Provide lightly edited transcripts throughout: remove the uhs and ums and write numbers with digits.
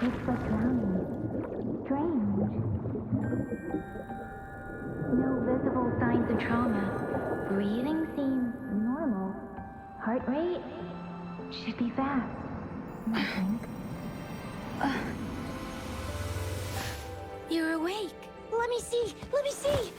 It's like drowning. Strange. No visible signs of trauma. Breathing seems normal. Heart rate should be fast, I think. You're awake. Let me see! Let me see!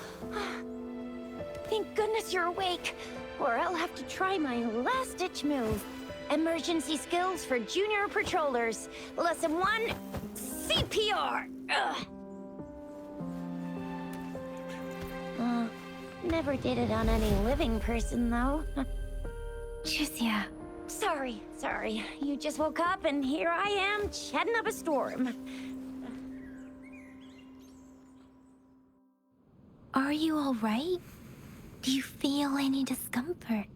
Thank goodness you're awake, or I'll have to try my last-ditch move. Emergency skills for junior patrollers. Lesson 1, CPR! Never did it on any living person, though. Jusia. Sorry. You just woke up, and here I am, chatting up a storm. Are you all right? Do you feel any discomfort?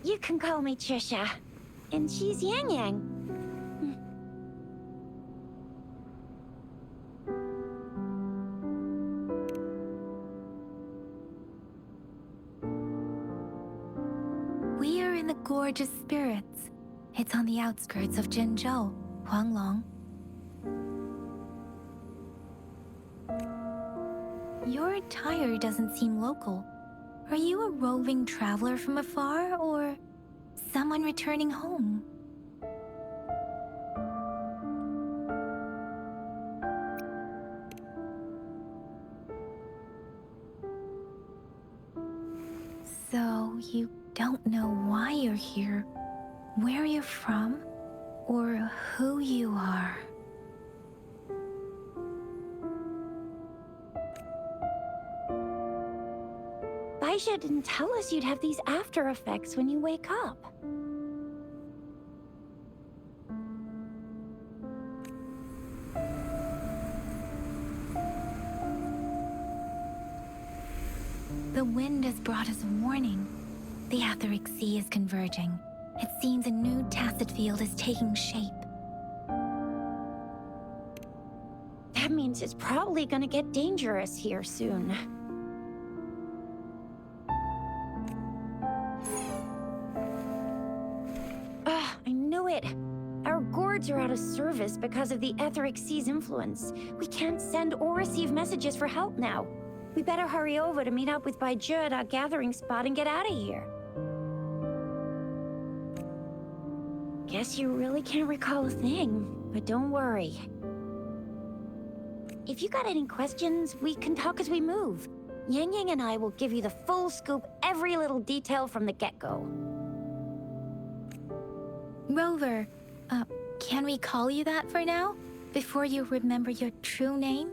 You can call me Trisha. And she's Yang Yang. We are in the Gorgeous Spirits. It's on the outskirts of Jinzhou, Huanglong. Your attire doesn't seem local. Are you a roving traveler from afar, or someone returning home? So, you don't know why you're here, where you're from, or who you are. Baisha didn't tell us you'd have these after effects when you wake up. The wind has brought us a warning. The Etheric Sea is converging. It seems a new tacit field is taking shape. That means it's probably gonna get dangerous here soon. I knew it! Our gourds are out of service because of the Etheric Sea's influence. We can't send or receive messages for help now. We better hurry over to meet up with Baizhi at our gathering spot and get out of here. Guess you really can't recall a thing, but don't worry. If you got any questions, we can talk as we move. Yang Yang and I will give you the full scoop, every little detail from the get-go. Rover, can we call you that for now? Before you remember your true name?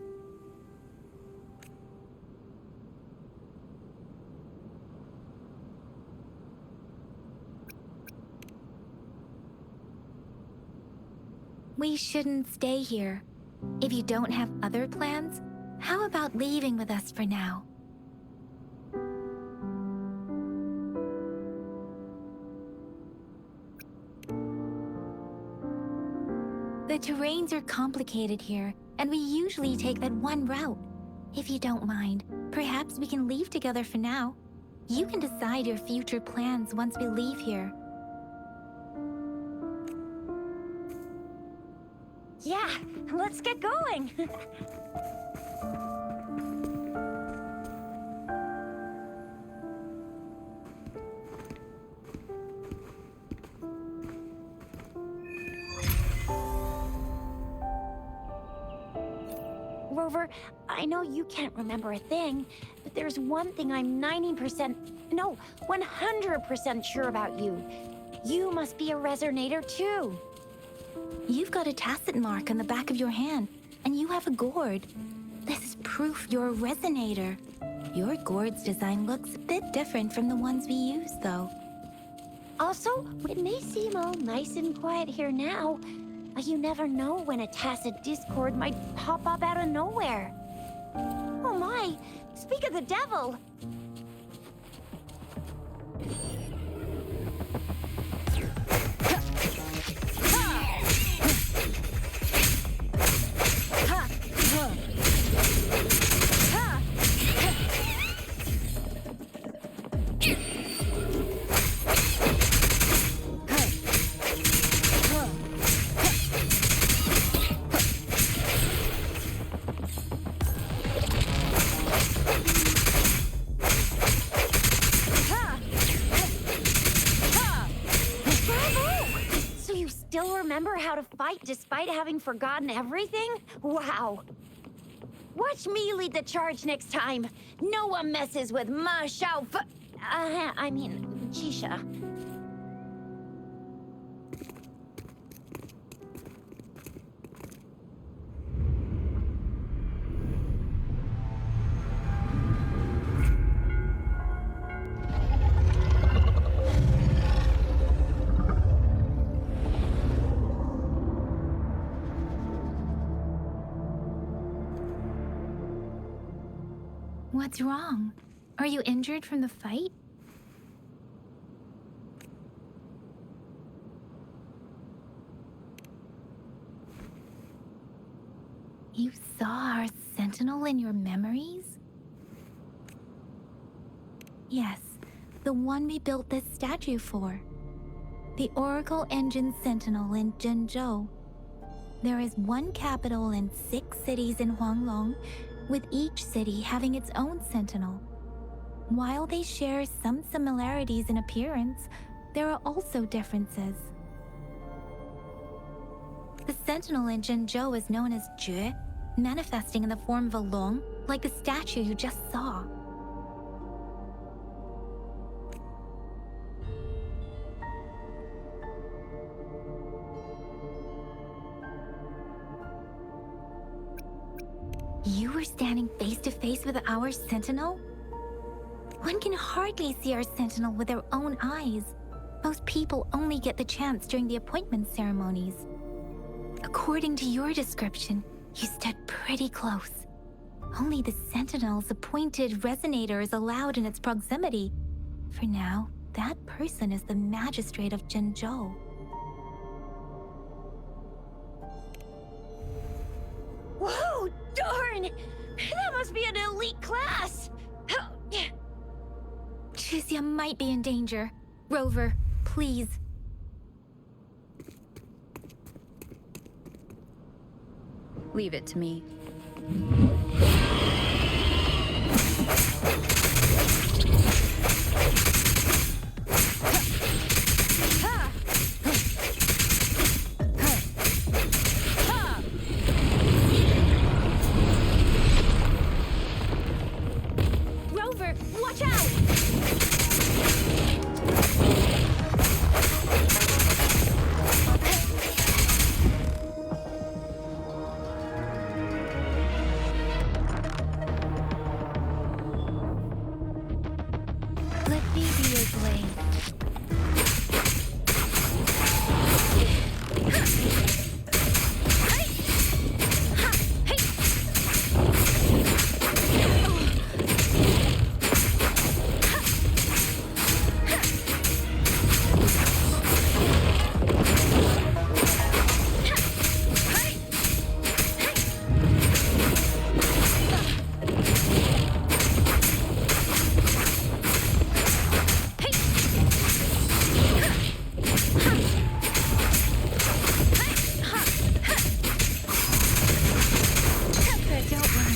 We shouldn't stay here. If you don't have other plans, how about leaving with us for now? The terrains are complicated here, and we usually take that one route. If you don't mind, perhaps we can leave together for now. You can decide your future plans once we leave here. Yeah, let's get going! Rover, I know you can't remember a thing, but there's one thing I'm 100% sure about you. You must be a resonator too. You've got a tacit mark on the back of your hand, and you have a gourd. This is proof you're a resonator. Your gourd's design looks a bit different from the ones we use, though. Also, it may seem all nice and quiet here now, but you never know when a tacit discord might pop up out of nowhere. Oh my! Speak of the devil! still remember how to fight despite having forgotten everything? Wow. Watch me lead the charge next time. No one messes with Ma Xiao Jisha. What's wrong? Are you injured from the fight? You saw our sentinel in your memories? Yes, the one we built this statue for. The Oracle Engine Sentinel in Zhenzhou. There is one capital and 6 cities in Huanglong, with each city having its own sentinel. While they share some similarities in appearance, there are also differences. The sentinel in Zhenzhou is known as Jue, manifesting in the form of a long, like the statue you just saw. You were standing face to face with our sentinel? One can hardly see our sentinel with their own eyes. Most people only get the chance during the appointment ceremonies. According to your description, you stood pretty close. Only the sentinel's appointed resonator is allowed in its proximity. For now, that person is the magistrate of Zhenzhou. Whoa, darn! That must be an elite class! Chixia might be in danger. Rover, please. Leave it to me. Rover, watch out! Let me be your blade. Don't run.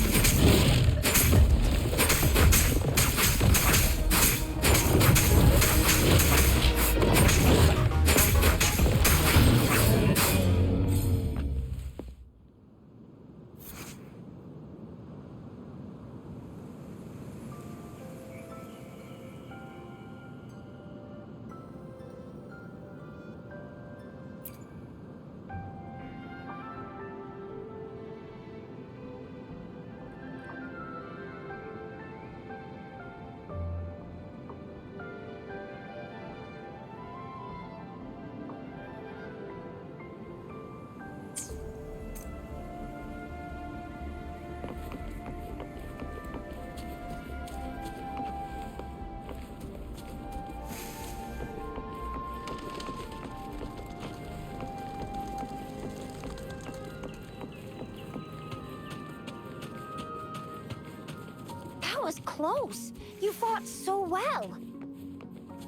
That was close. You fought so well.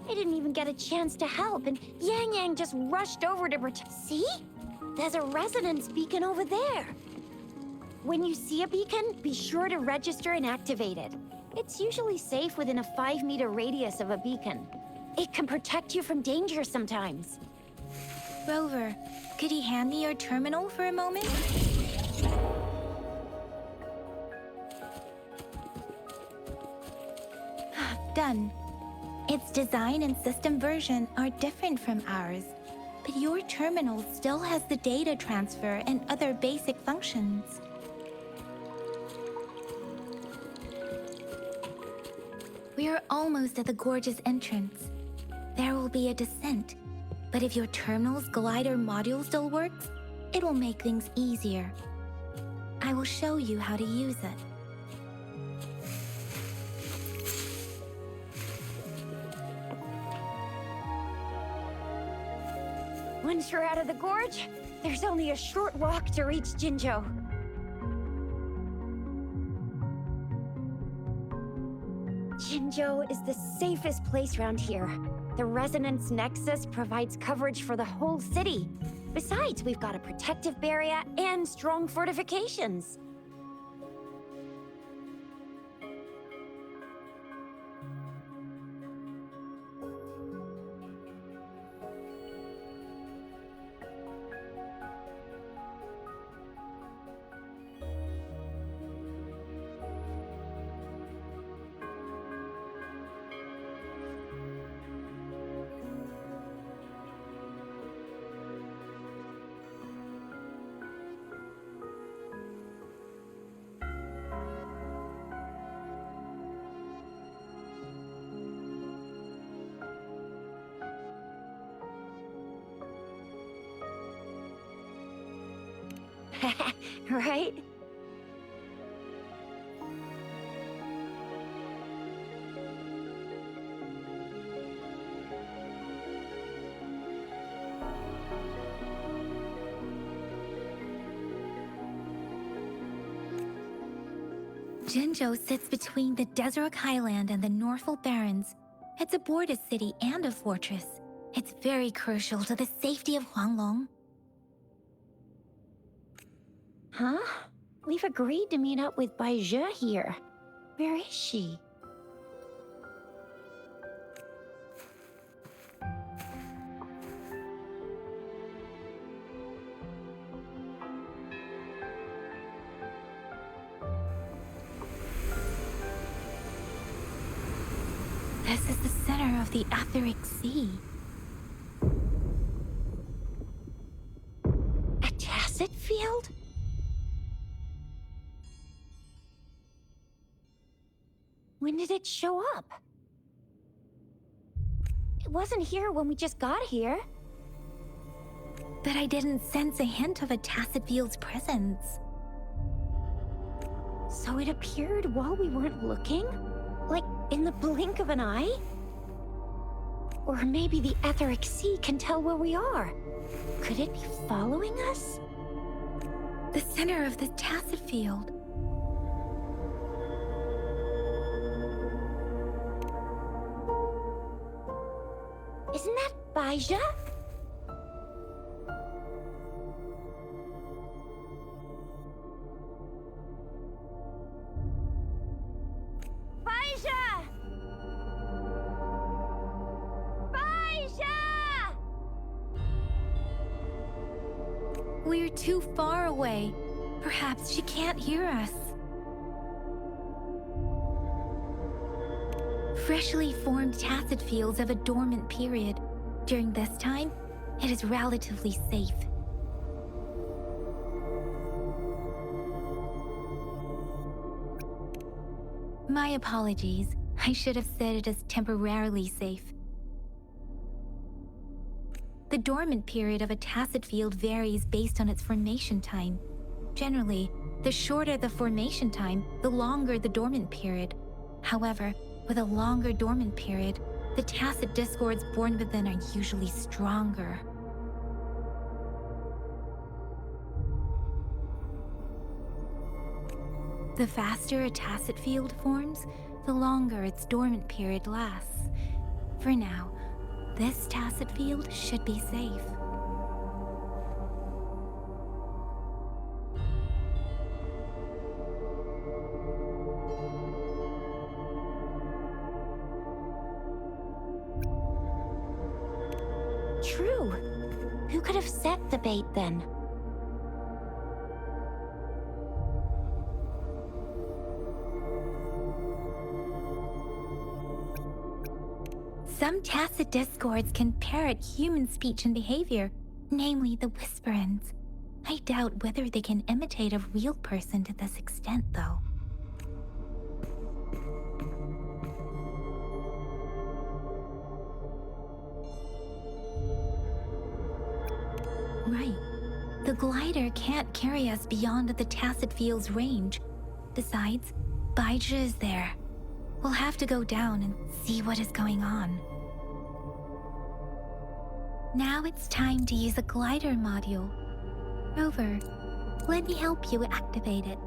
I didn't even get a chance to help, and Yang Yang just rushed over to protect. See? There's a resonance beacon over there. When you see a beacon, be sure to register and activate it. It's usually safe within a 5-meter radius of a beacon. It can protect you from danger sometimes. Rover, could you hand me your terminal for a moment? Done. Its design and system version are different from ours, but your terminal still has the data transfer and other basic functions. We are almost at the gorgeous entrance. There will be a descent, but if your terminal's glider module still works, it will make things easier. I will show you how to use it. Once you're out of the gorge, there's only a short walk to reach Jinzhou. Jinzhou is the safest place around here. The Resonance Nexus provides coverage for the whole city. Besides, we've got a protective barrier and strong fortifications. Right? Jinzhou sits between the Desert Highland and the Northful Barrens. It's a border city and a fortress. It's very crucial to the safety of Huanglong. Huh? We've agreed to meet up with Bai Zhe here. Where is she? This is the center of the Etheric Sea. A tacit field? When did it show up? It wasn't here when we just got here. But I didn't sense a hint of a tacit field's presence. So it appeared while we weren't looking? Like, in the blink of an eye? Or maybe the Etheric Sea can tell where we are. Could it be following us? The center of the tacit field. Isn't that Bai Zhe? Bai Zhe! Bai Zhe! We're too far away. Perhaps she can't hear us. Freshly formed tacit fields have a dormant period. During this time, it is relatively safe. My apologies. I should have said it is temporarily safe. The dormant period of a tacit field varies based on its formation time. Generally, the shorter the formation time, the longer the dormant period. However, with a longer dormant period, the tacit discords born within are usually stronger. The faster a tacit field forms, the longer its dormant period lasts. For now, this tacit field should be safe. True. Who could have set the bait then? Some tacit discords can parrot human speech and behavior, namely the whisperins. I doubt whether they can imitate a real person to this extent, though. Right. The glider can't carry us beyond the tacit field's range. Besides, Baija is there. We'll have to go down and see what is going on. Now it's time to use a glider module. Rover, let me help you activate it.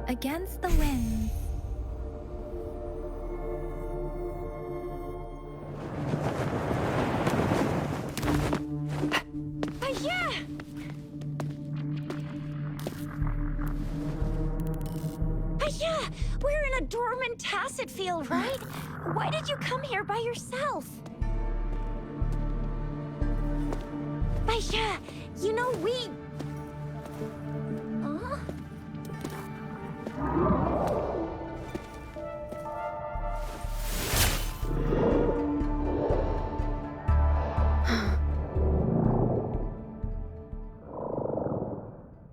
Against the winds. Yeah, we're in a dormant tacit field, right? Why did you come here by yourself? Baija, you know we... Huh?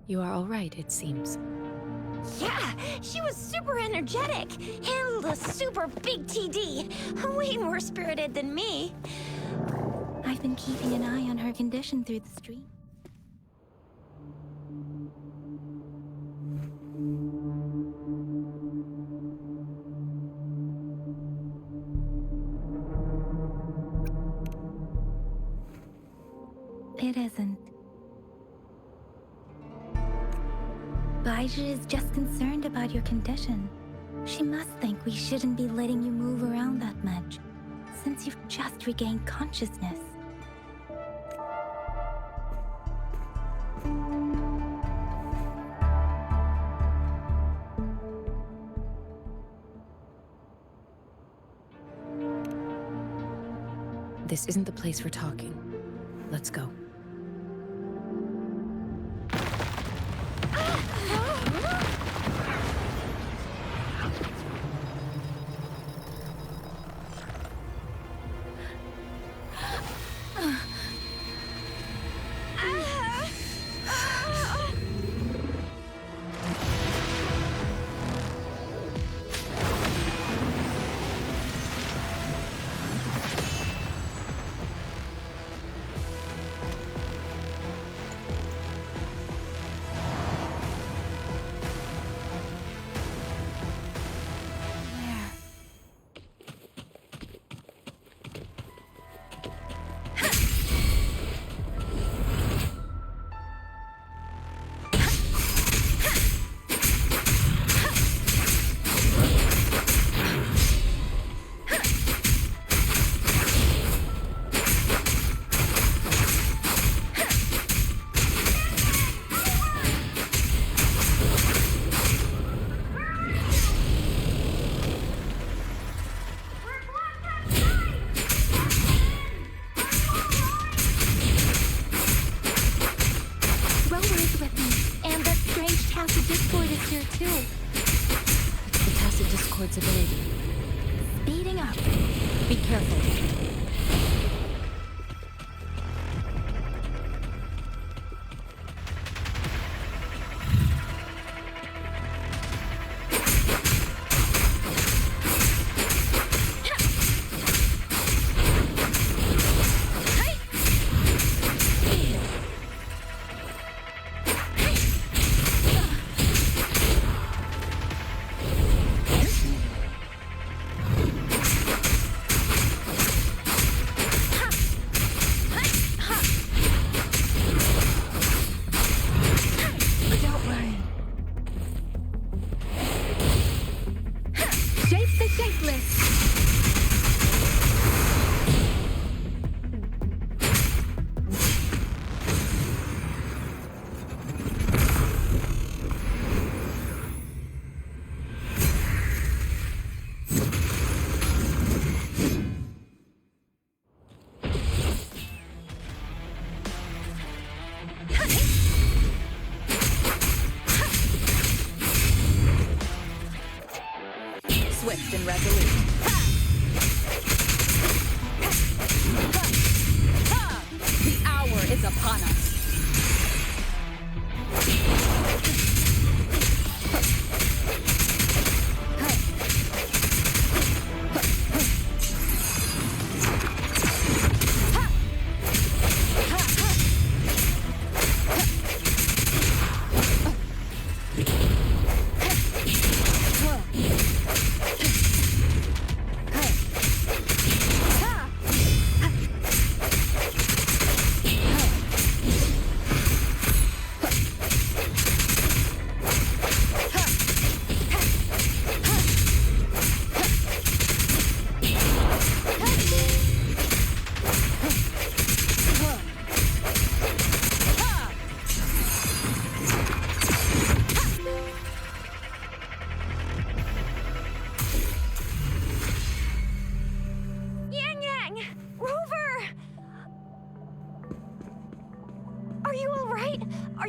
You are all right, it seems. Yeah, she was super energetic. Handled a super big TD. Way more spirited than me. I've been keeping an eye on her condition through the stream. It isn't. Baija is just concerned about your condition. She must think we shouldn't be letting you move around that much, since you've just regained consciousness. This isn't the place for talking. Let's go. Speeding up. Be careful.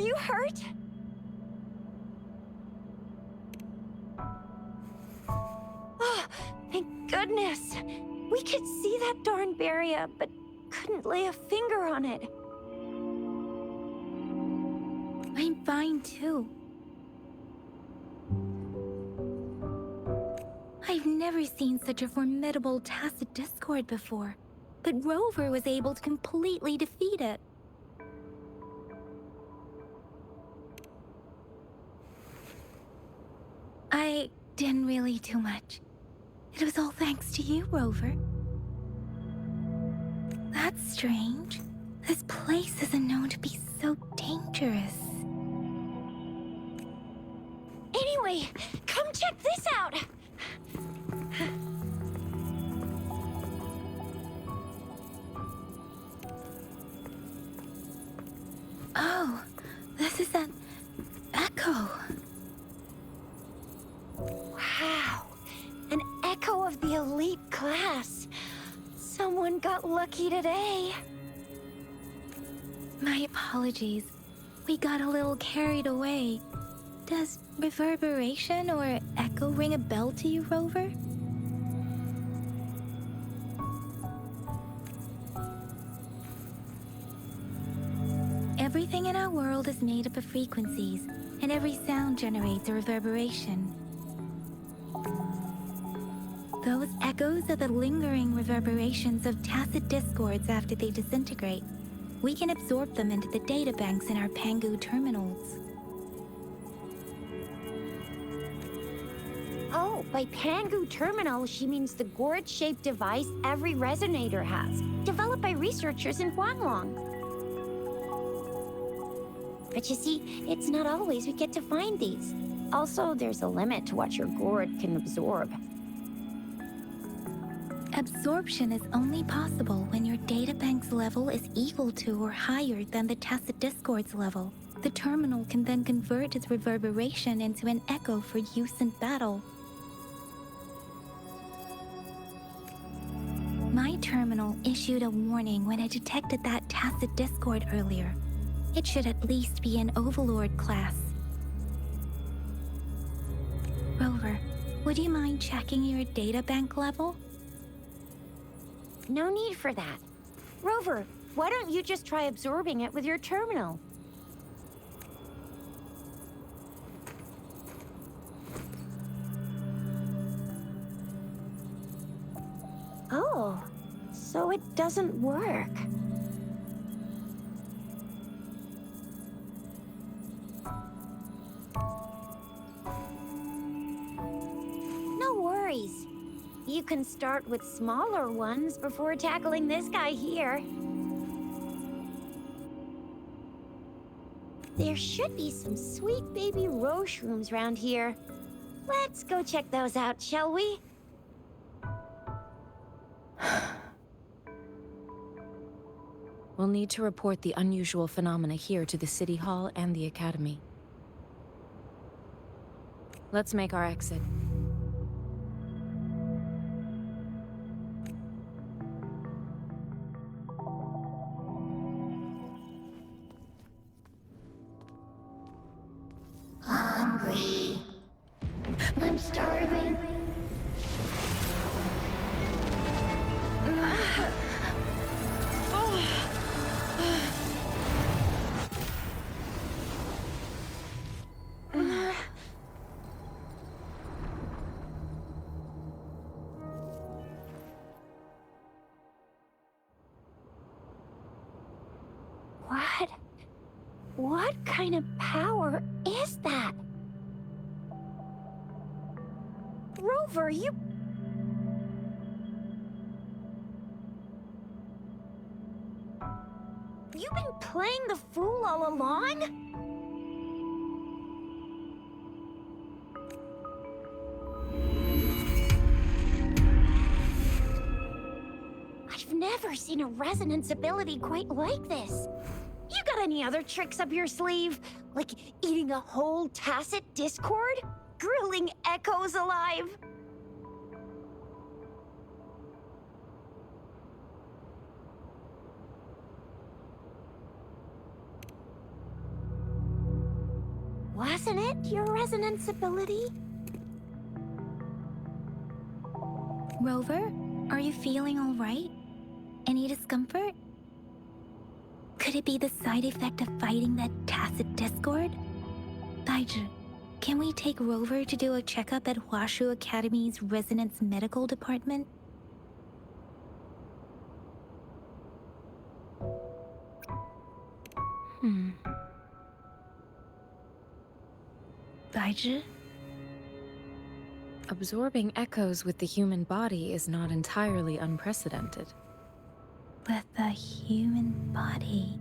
you hurt? Oh, thank goodness. We could see that darn barrier, but couldn't lay a finger on it. I'm fine too. I've never seen such a formidable tacit discord before, but Rover was able to completely defeat it. I didn't really do much. It was all thanks to you, Rover. That's strange. This place isn't known to be so dangerous. Anyway, come check this out! Oh, this is an echo. Wow, an echo of the elite class. Someone got lucky today. My apologies. We got a little carried away. Does reverberation or echo ring a bell to you, Rover? Everything in our world is made up of frequencies, and every sound generates a reverberation. Those echoes are the lingering reverberations of tacit discords after they disintegrate. We can absorb them into the databanks in our Pangu terminals. Oh, by Pangu Terminal, she means the gourd-shaped device every resonator has, developed by researchers in Huanglong. But you see, it's not always we get to find these. Also, there's a limit to what your gourd can absorb. Absorption is only possible when your databank's level is equal to or higher than the tacit discord's level. The terminal can then convert its reverberation into an echo for use in battle. My terminal issued a warning when it detected that tacit discord earlier. It should at least be an Overlord class. Rover, would you mind checking your databank level? No need for that. Rover, why don't you just try absorbing it with your terminal? Oh, so it doesn't work. No worries. You can start with smaller ones before tackling this guy here. There should be some sweet baby Roche rooms around here. Let's go check those out, shall we? We'll need to report the unusual phenomena here to the City Hall and the Academy. Let's make our exit. Hungry. I'm starving. What kind of power is that? Rover, You've been playing the fool all along? I've never seen a resonance ability quite like this. You got any other tricks up your sleeve? Like eating a whole tacit discord? Grilling echoes alive? Wasn't it your resonance ability? Rover, are you feeling all right? Any discomfort? Could it be the side effect of fighting that tacit discord? Daiju, can we take Rover to do a checkup at Hwashu Academy's Resonance Medical Department? Daiju? Absorbing echoes with the human body is not entirely unprecedented. With the human body.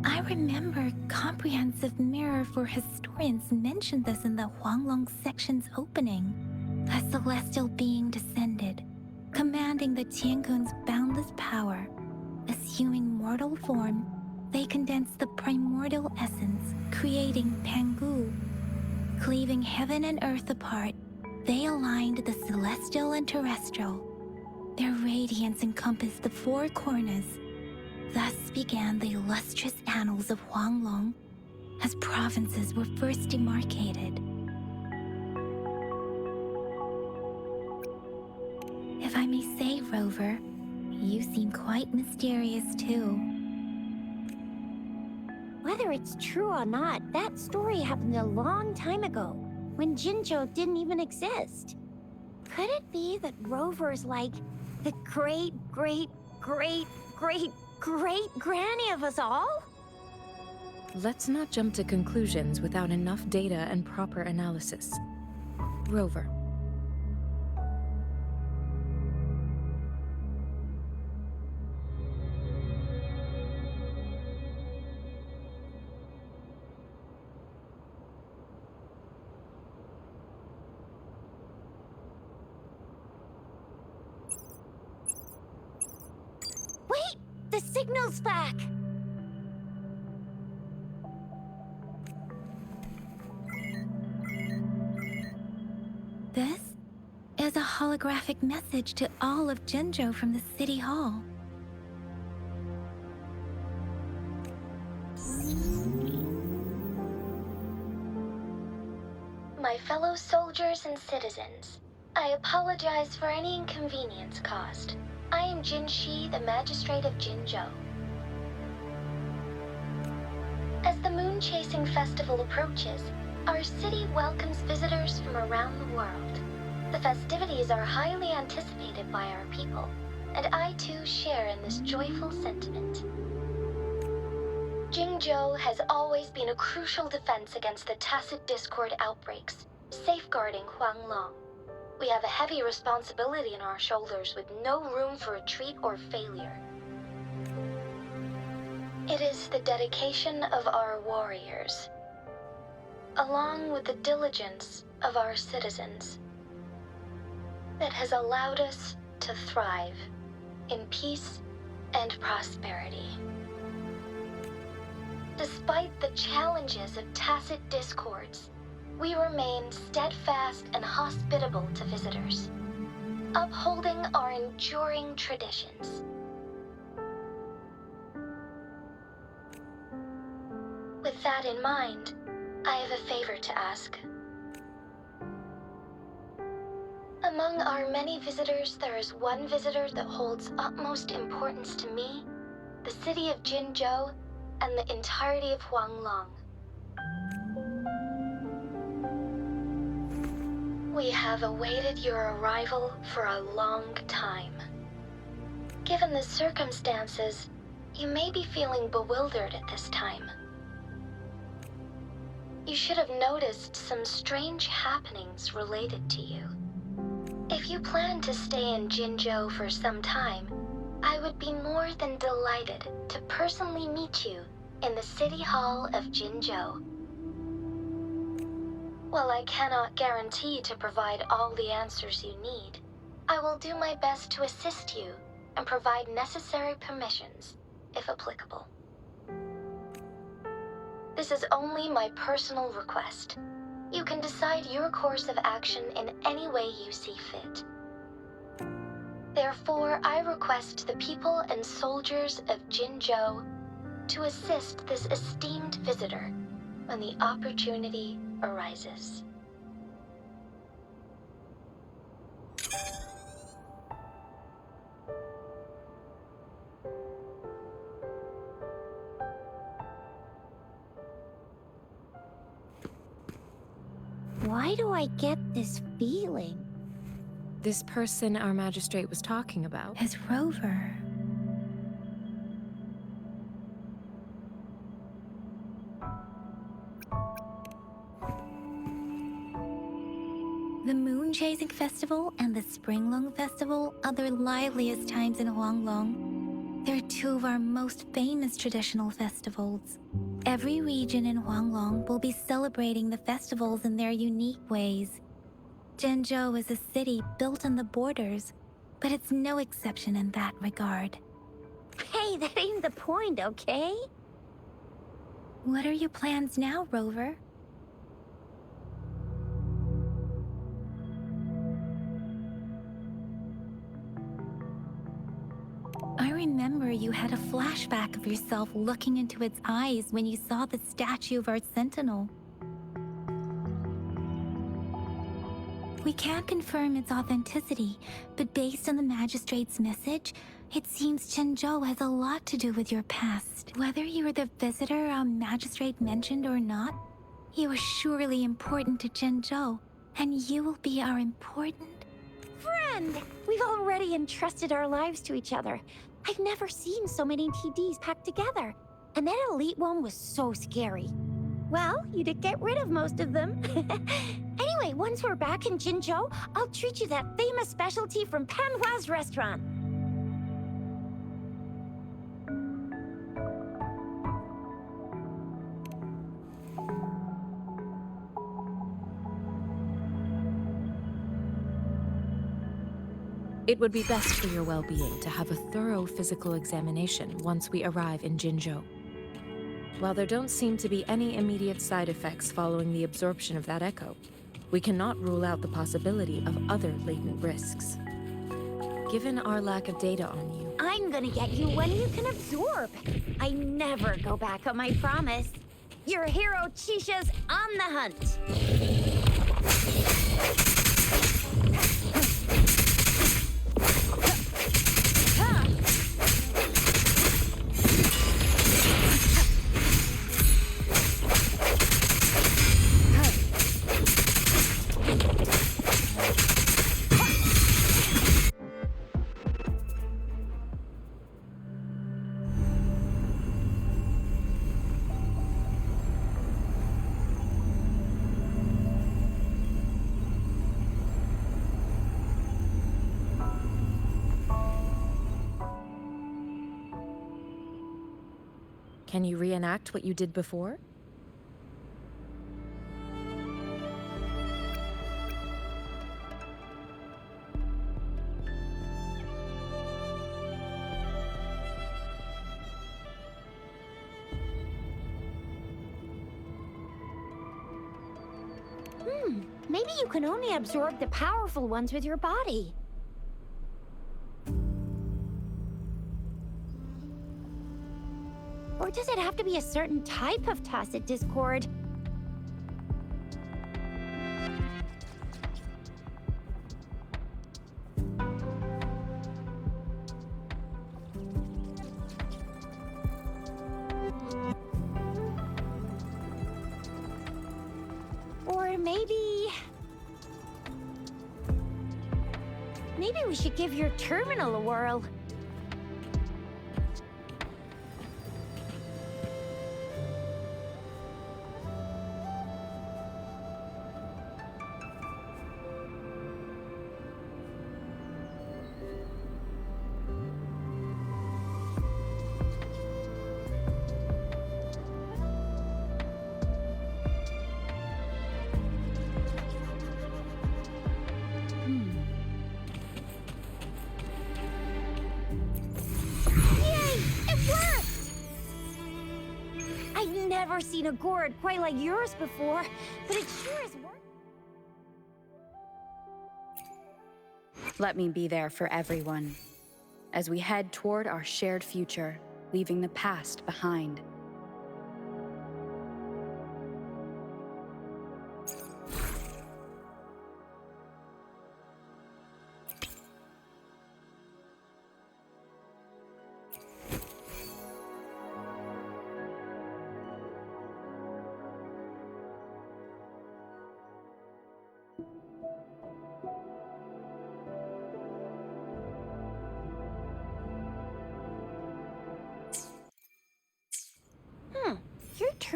I remember Comprehensive Mirror for Historians mentioned this in the Huanglong section's opening. A celestial being descended, commanding the Tiankun's boundless power. Assuming mortal form, they condensed the primordial essence, creating Pangu. Cleaving heaven and earth apart, they aligned the celestial and terrestrial. Their radiance encompassed the four corners. Thus began the illustrious annals of Huanglong, as provinces were first demarcated. If I may say, Rover, you seem quite mysterious too. Whether it's true or not, that story happened a long time ago, when Jinzhou didn't even exist. Could it be that Rover's like the great granny of us all? Let's not jump to conclusions without enough data and proper analysis. Rover. Wait! The signal's back! This is a holographic message to all of Jinzhou from the City Hall. My fellow soldiers and citizens, I apologize for any inconvenience caused. I am Jin Shi, the Magistrate of Jinzhou. As the Moon Chasing Festival approaches, our city welcomes visitors from around the world. The festivities are highly anticipated by our people, and I too share in this joyful sentiment. Jinzhou has always been a crucial defense against the tacit discord outbreaks, safeguarding Huanglong. We have a heavy responsibility on our shoulders with no room for retreat or failure. It is the dedication of our warriors, along with the diligence of our citizens, that has allowed us to thrive in peace and prosperity. Despite the challenges of tacit discords, we remain steadfast and hospitable to visitors, upholding our enduring traditions. With that in mind, I have a favor to ask. Among our many visitors, there is one visitor that holds utmost importance to me, the city of Jinzhou, and the entirety of Huanglong. We have awaited your arrival for a long time. Given the circumstances, you may be feeling bewildered at this time. You should have noticed some strange happenings related to you. If you plan to stay in Jinzhou for some time, I would be more than delighted to personally meet you in the City Hall of Jinzhou. While I cannot guarantee to provide all the answers you need, I will do my best to assist you and provide necessary permissions, if applicable. This is only my personal request. You can decide your course of action in any way you see fit. Therefore, I request the people and soldiers of Jinzhou to assist this esteemed visitor when the opportunity arises. Why do I get this feeling? This person our magistrate was talking about. As Rover. The Moon Chasing Festival and the Springlong Festival are the liveliest times in Huanglong. They're two of our most famous traditional festivals. Every region in Huanglong will be celebrating the festivals in their unique ways. Zhenzhou is a city built on the borders, but it's no exception in that regard. Hey, that ain't the point, okay? What are your plans now, Rover? I remember you had a flashback of yourself looking into its eyes when you saw the statue of our sentinel. We can't confirm its authenticity, but based on the magistrate's message, it seems Zhenzhou has a lot to do with your past. Whether you are the visitor our magistrate mentioned or not, you are surely important to Zhenzhou, and you will be our important... Friend! We've already entrusted our lives to each other. I've never seen so many TDs packed together. And that elite one was so scary. Well, you did get rid of most of them. Anyway, once we're back in Jinzhou, I'll treat you that famous specialty from Panhua's restaurant. It would be best for your well-being to have a thorough physical examination once we arrive in Jinzhou. While there don't seem to be any immediate side effects following the absorption of that echo, we cannot rule out the possibility of other latent risks. Given our lack of data on you, I'm gonna get you one you can absorb. I never go back on my promise. Your hero Chisha's on the hunt. can you reenact what you did before? Maybe you can only absorb the powerful ones with your body. Or does it have to be a certain type of tacit discord? Or maybe we should give your terminal a whirl. Never seen a gourd quite like yours before, but it sure is worth. Let me be there for everyone, as we head toward our shared future, leaving the past behind.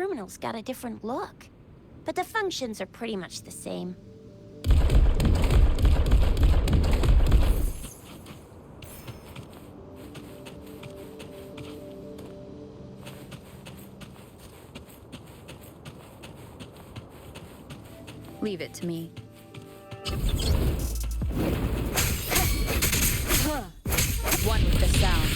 terminal's got a different look. But the functions are pretty much the same. Leave it to me. One with the sound.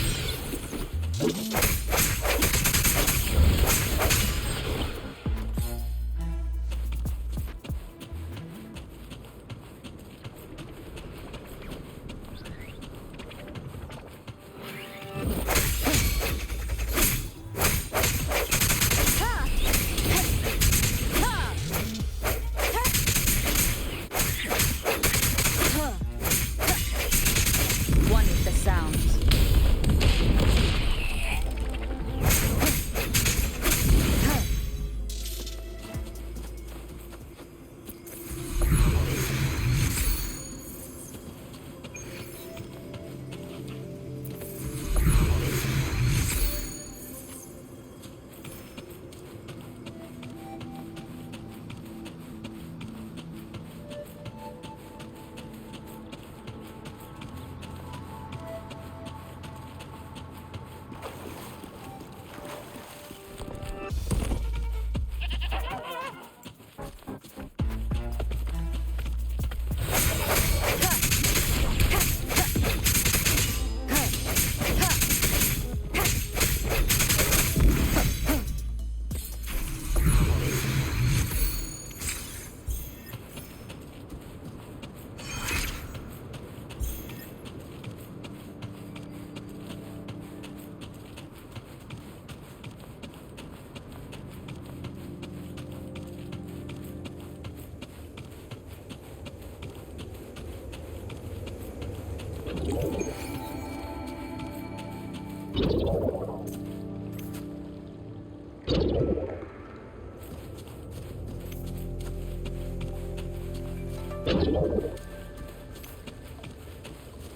One with the sounds.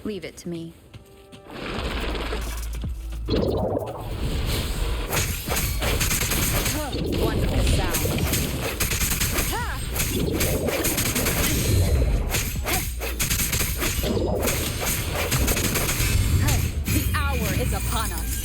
Leave it to me. One with the sound. The hour is upon us.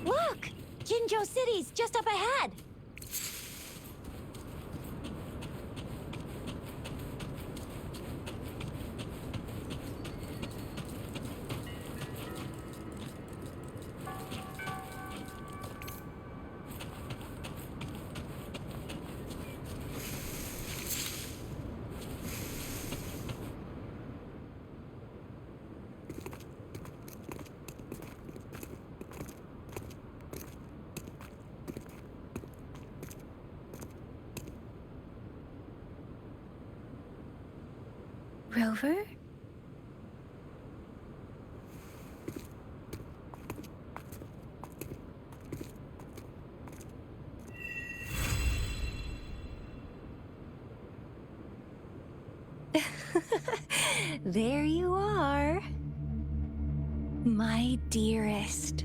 Look! Jinzhou City's just up ahead! Rover? There you are. My dearest.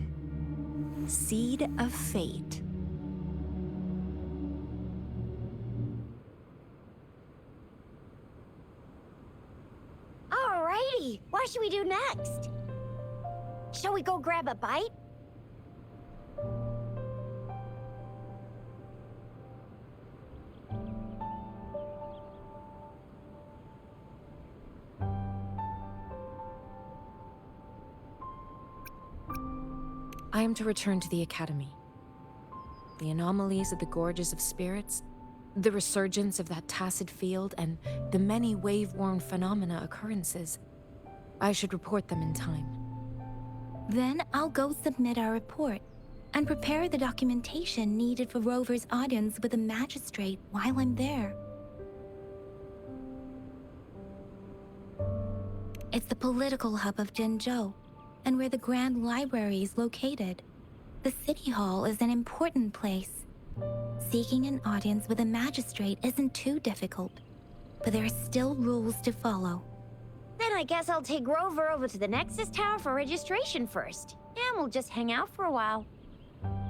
Seed of Fate. Alrighty, what should we do next? Shall we go grab a bite? I am to return to the Academy. The anomalies of the Gorges of Spirits, the resurgence of that tacit field, and the many wave-worn phenomena occurrences. I should report them in time. Then I'll go submit our report and prepare the documentation needed for Rover's audience with the magistrate while I'm there. It's the political hub of Jinzhou, and where the Grand Library is located. The City Hall is an important place. Seeking an audience with a magistrate isn't too difficult, but there are still rules to follow. Then I guess I'll take Rover over to the Nexus Tower for registration first, and we'll just hang out for a while.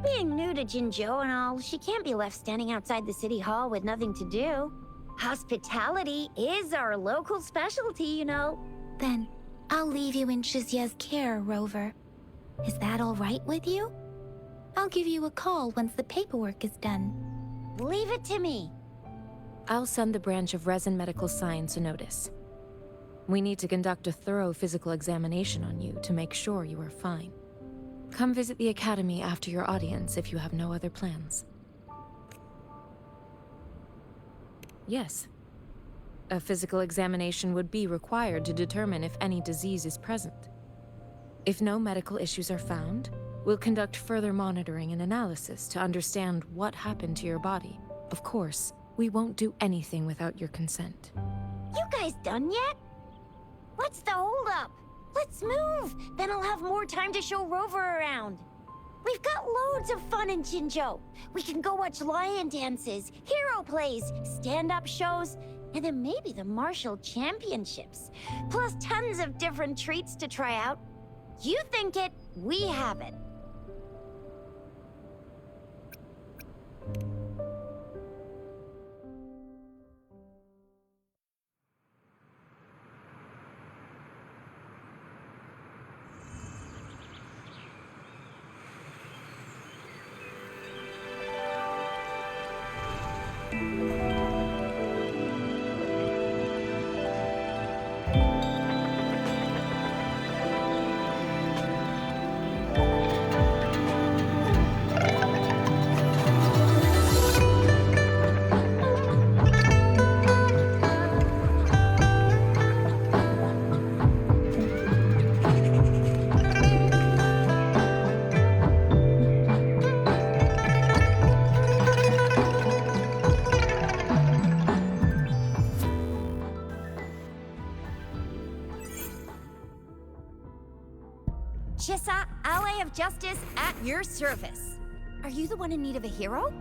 Being new to Jinzhou and all, she can't be left standing outside the City Hall with nothing to do. Hospitality is our local specialty, you know. Then I'll leave you in Shizye's care, Rover. Is that all right with you? I'll give you a call once the paperwork is done. Leave it to me. I'll send the branch of Resin Medical Science a notice. We need to conduct a thorough physical examination on you to make sure you are fine. Come visit the Academy after your audience if you have no other plans. Yes. A physical examination would be required to determine if any disease is present. If no medical issues are found, we'll conduct further monitoring and analysis to understand what happened to your body. Of course, we won't do anything without your consent. You guys done yet? What's the holdup? Let's move! Then I'll have more time to show Rover around. We've got loads of fun in Jinzhou. We can go watch lion dances, hero plays, stand-up shows, and then maybe the martial championships. Plus tons of different treats to try out. You think it, we have it. Chissa, ally of justice at your service. Are you the one in need of a hero?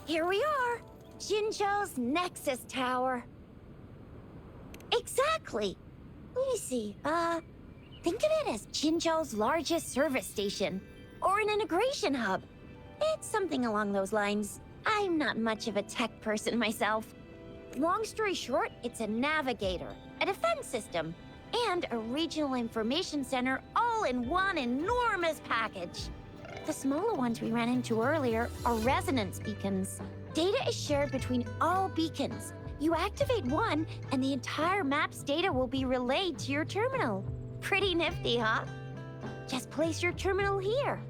Here we are, Jinzhou's Nexus Tower. Exactly. Let me see, Think of it as Jinzhou's largest service station, or an integration hub. It's something along those lines. I'm not much of a tech person myself. Long story short, it's a navigator, a defense system, and a regional information center all in one enormous package. The smaller ones we ran into earlier are resonance beacons. Data is shared between all beacons. You activate one, and the entire map's data will be relayed to your terminal. Pretty nifty, huh? Just place your terminal here.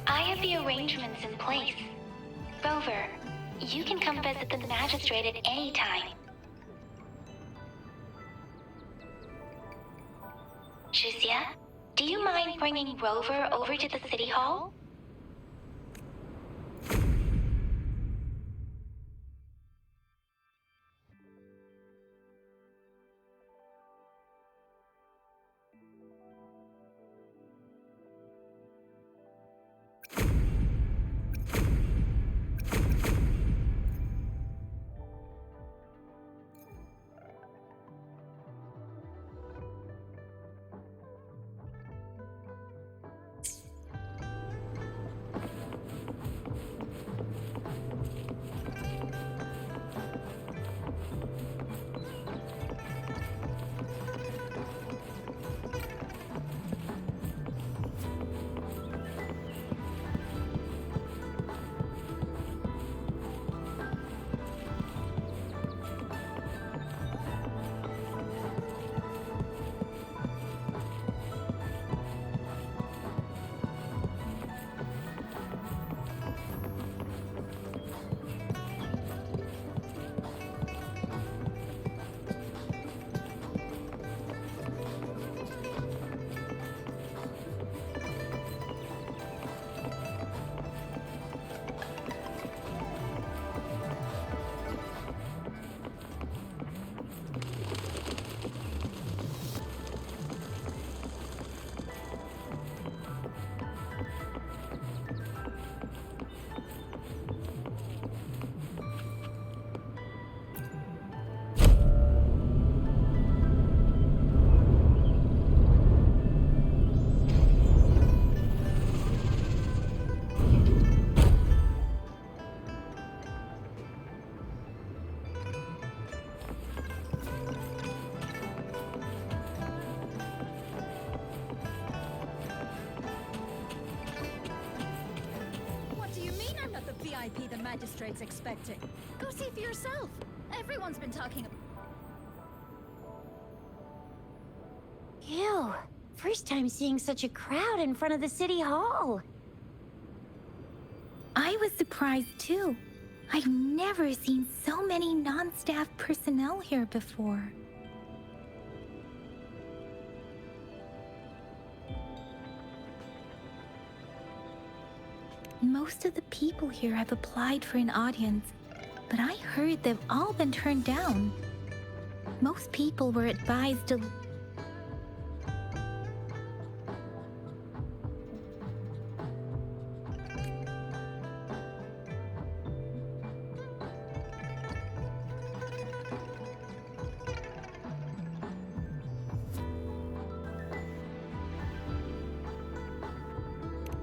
I have the arrangements in place. Rover, you can come visit the magistrate at any time. Shuzia, do you mind bringing Rover over to the City Hall? VIP the magistrate's expecting. Go see for yourself. Everyone's been talking about... Ew. First time seeing such a crowd in front of the City Hall. I was surprised too. I've never seen so many non-staff personnel here before. Most of the people here have applied for an audience, but I heard they've all been turned down. Most people were advised to...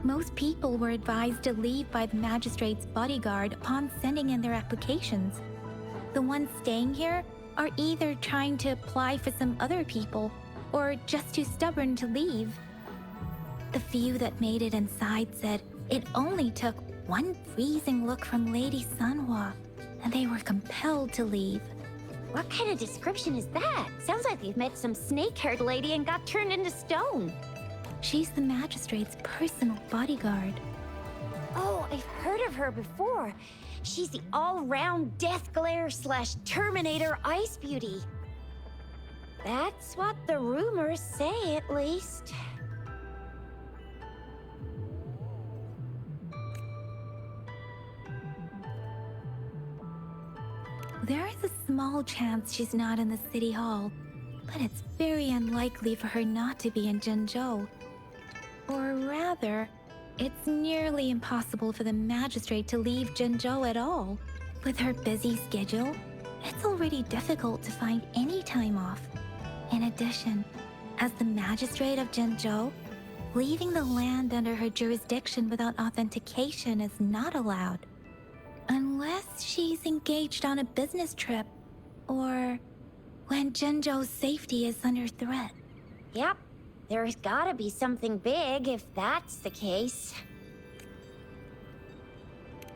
Most people were advised to leave by the magistrate's bodyguard upon sending in their applications. The ones staying here are either trying to apply for some other people or just too stubborn to leave. The few that made it inside said it only took one freezing look from Lady Sanhua, and they were compelled to leave. What kind of description is that? Sounds like they've met some snake-haired lady and got turned into stone. She's the magistrate's personal bodyguard. Oh, I've heard of her before. She's the all-round death glare / Terminator ice beauty. That's what the rumors say, at least. There is a small chance she's not in the city hall, but it's very unlikely for her not to be in Jinzhou. Or rather, it's nearly impossible for the magistrate to leave Jinzhou at all. With her busy schedule, it's already difficult to find any time off. In addition, as the magistrate of Jinzhou, leaving the land under her jurisdiction without authentication is not allowed. Unless she's engaged on a business trip, or when Jinzhou's safety is under threat. Yep, there's gotta be something big if that's the case.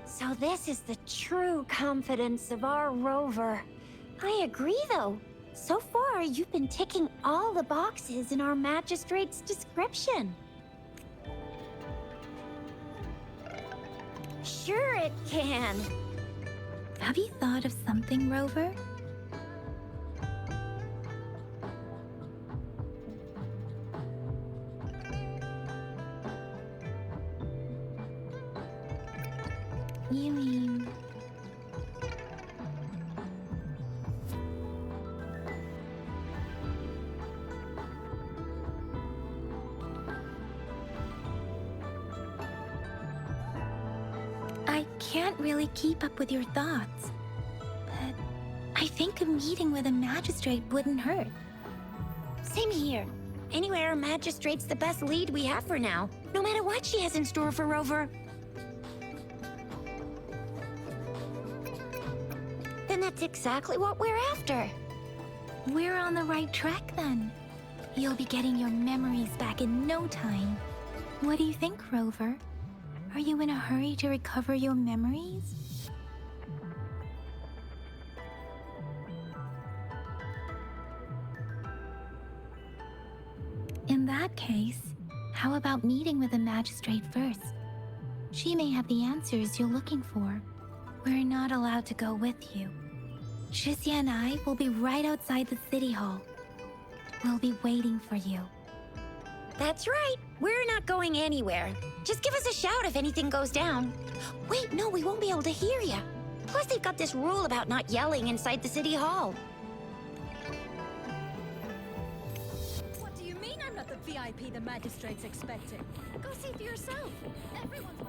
So this is the true confidence of our rover. I agree, though. So far, you've been ticking all the boxes in our magistrate's description. Sure it can. Have you thought of something, Rover? You mean... I can't really keep up with your thoughts, but I think a meeting with a magistrate wouldn't hurt. Same here. Anyway, our magistrate's the best lead we have for now, no matter what she has in store for Rover. Then that's exactly what we're after. We're on the right track then. You'll be getting your memories back in no time. What do you think, Rover? Are you in a hurry to recover your memories? In that case, how about meeting with the magistrate first? She may have the answers you're looking for. We're not allowed to go with you. Shixia and I will be right outside the city hall. We'll be waiting for you. That's right. We're not going anywhere. Just give us a shout if anything goes down. Wait, no, we won't be able to hear you. Plus, they've got this rule about not yelling inside the city hall. What do you mean I'm not the VIP the magistrate's expecting? Go see for yourself. Everyone's...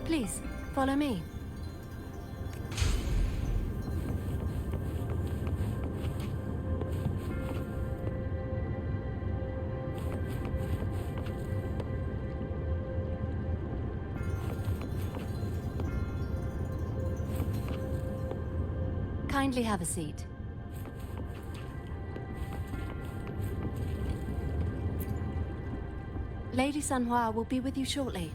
Please, follow me. Kindly have a seat. Lady Sanhua will be with you shortly.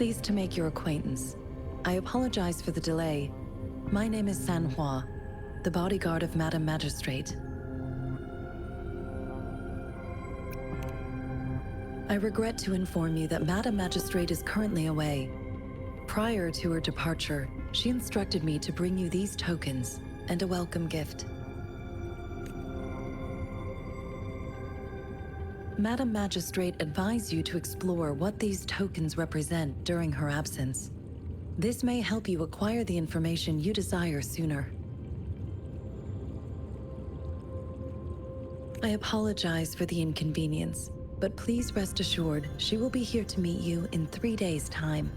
Pleased to make your acquaintance. I apologize for the delay. My name is San Hua, the bodyguard of Madam Magistrate. I regret to inform you that Madam Magistrate is currently away. Prior to her departure, she instructed me to bring you these tokens and a welcome gift. Madam Magistrate advised you to explore what these tokens represent during her absence. This may help you acquire the information you desire sooner. I apologize for the inconvenience, but please rest assured she will be here to meet you in 3 days' time.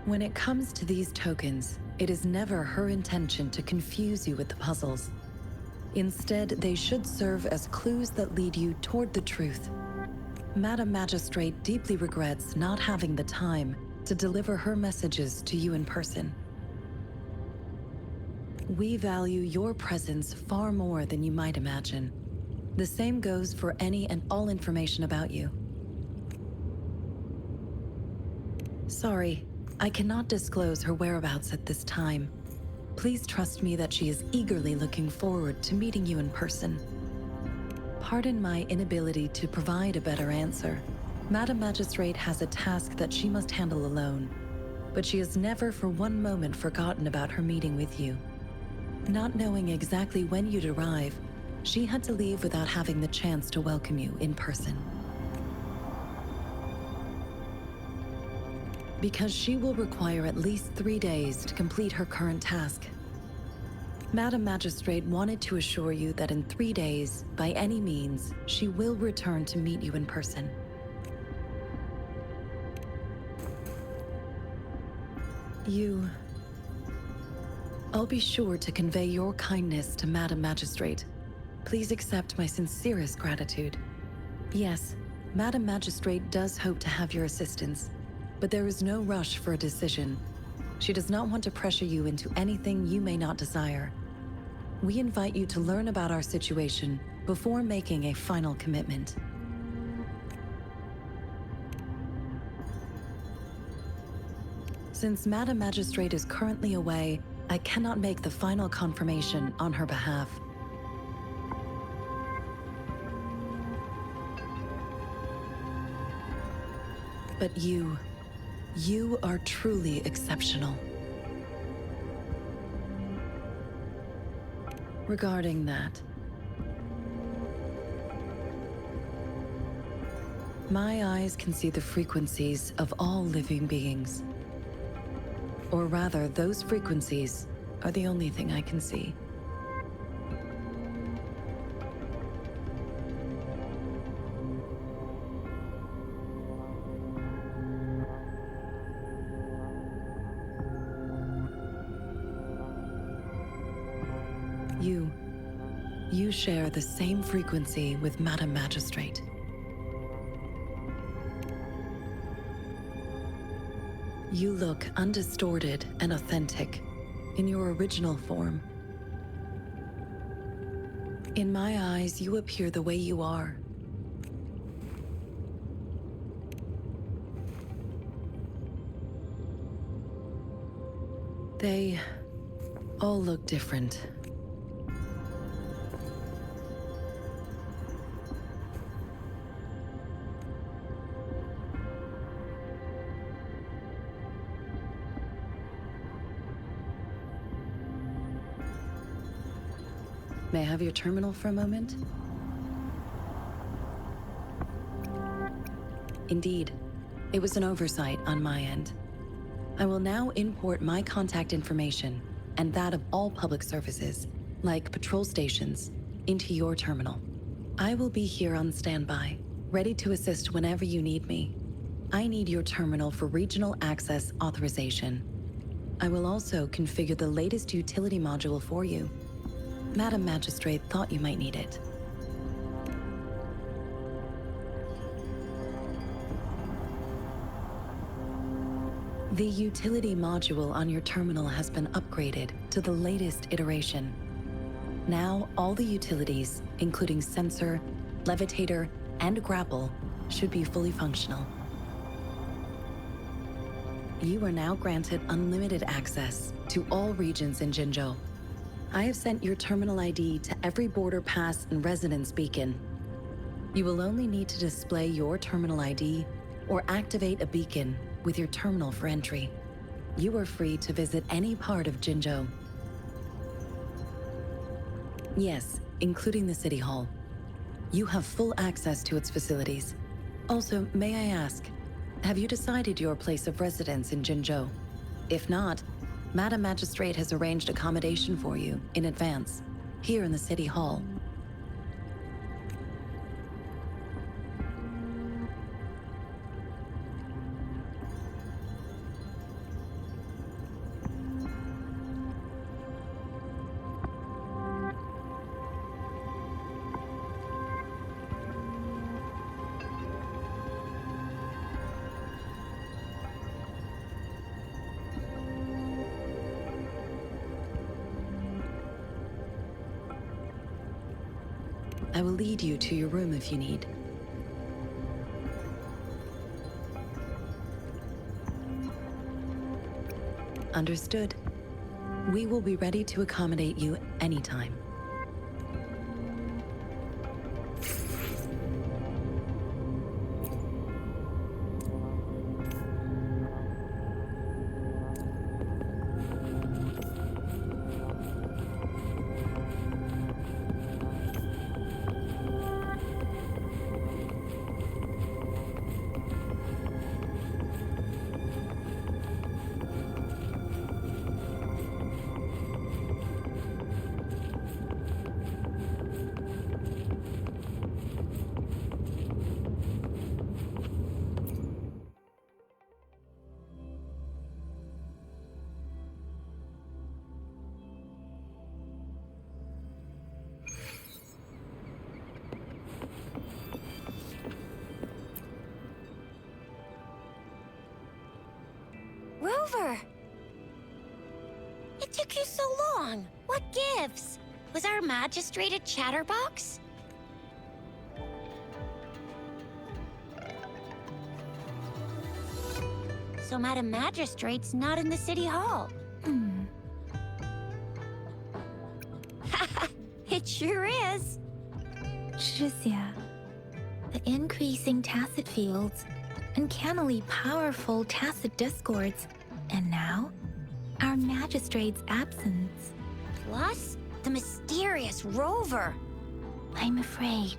When it comes to these tokens, it is never her intention to confuse you with the puzzles. Instead, they should serve as clues that lead you toward the truth. Madam Magistrate deeply regrets not having the time to deliver her messages to you in person. We value your presence far more than you might imagine. The same goes for any and all information about you. Sorry, I cannot disclose her whereabouts at this time. Please trust me that she is eagerly looking forward to meeting you in person. Pardon my inability to provide a better answer. Madam Magistrate has a task that she must handle alone, but she has never for one moment forgotten about her meeting with you. Not knowing exactly when you'd arrive, she had to leave without having the chance to welcome you in person. Because she will require at least 3 days to complete her current task. Madam Magistrate wanted to assure you that in 3 days, by any means, she will return to meet you in person. I'll be sure to convey your kindness to Madam Magistrate. Please accept my sincerest gratitude. Yes, Madam Magistrate does hope to have your assistance, but there is no rush for a decision. She does not want to pressure you into anything you may not desire. We invite you to learn about our situation before making a final commitment. Since Madam Magistrate is currently away, I cannot make the final confirmation on her behalf. But you are truly exceptional. Regarding that, my eyes can see the frequencies of all living beings. Or rather, those frequencies are the only thing I can see. You share the same frequency with Madam Magistrate. You look undistorted and authentic in your original form. In my eyes, you appear the way you are. They all look different. May I have your terminal for a moment? Indeed, it was an oversight on my end. I will now import my contact information and that of all public services, like patrol stations, into your terminal. I will be here on standby, ready to assist whenever you need me. I need your terminal for regional access authorization. I will also configure the latest utility module for you. Madam Magistrate thought you might need it. The utility module on your terminal has been upgraded to the latest iteration. Now, all the utilities, including sensor, levitator, and grapple, should be fully functional. You are now granted unlimited access to all regions in Jinzhou. I have sent your terminal ID to every border pass and residence beacon. You will only need to display your terminal ID or activate a beacon with your terminal for entry. You are free to visit any part of Jinzhou. Yes, including the City Hall. You have full access to its facilities. Also, may I ask, have you decided your place of residence in Jinzhou? If not, Madam Magistrate has arranged accommodation for you in advance, here in the City Hall. I will lead you to your room if you need. Understood. We will be ready to accommodate you anytime. Rover! It took you so long. What gives? Was our magistrate a chatterbox? So Madam Magistrate's not in the City Hall. It sure is. Shizia, the increasing tacit fields, uncannily powerful tacit discords, and now, our magistrate's absence. Plus, the mysterious Rover. I'm afraid.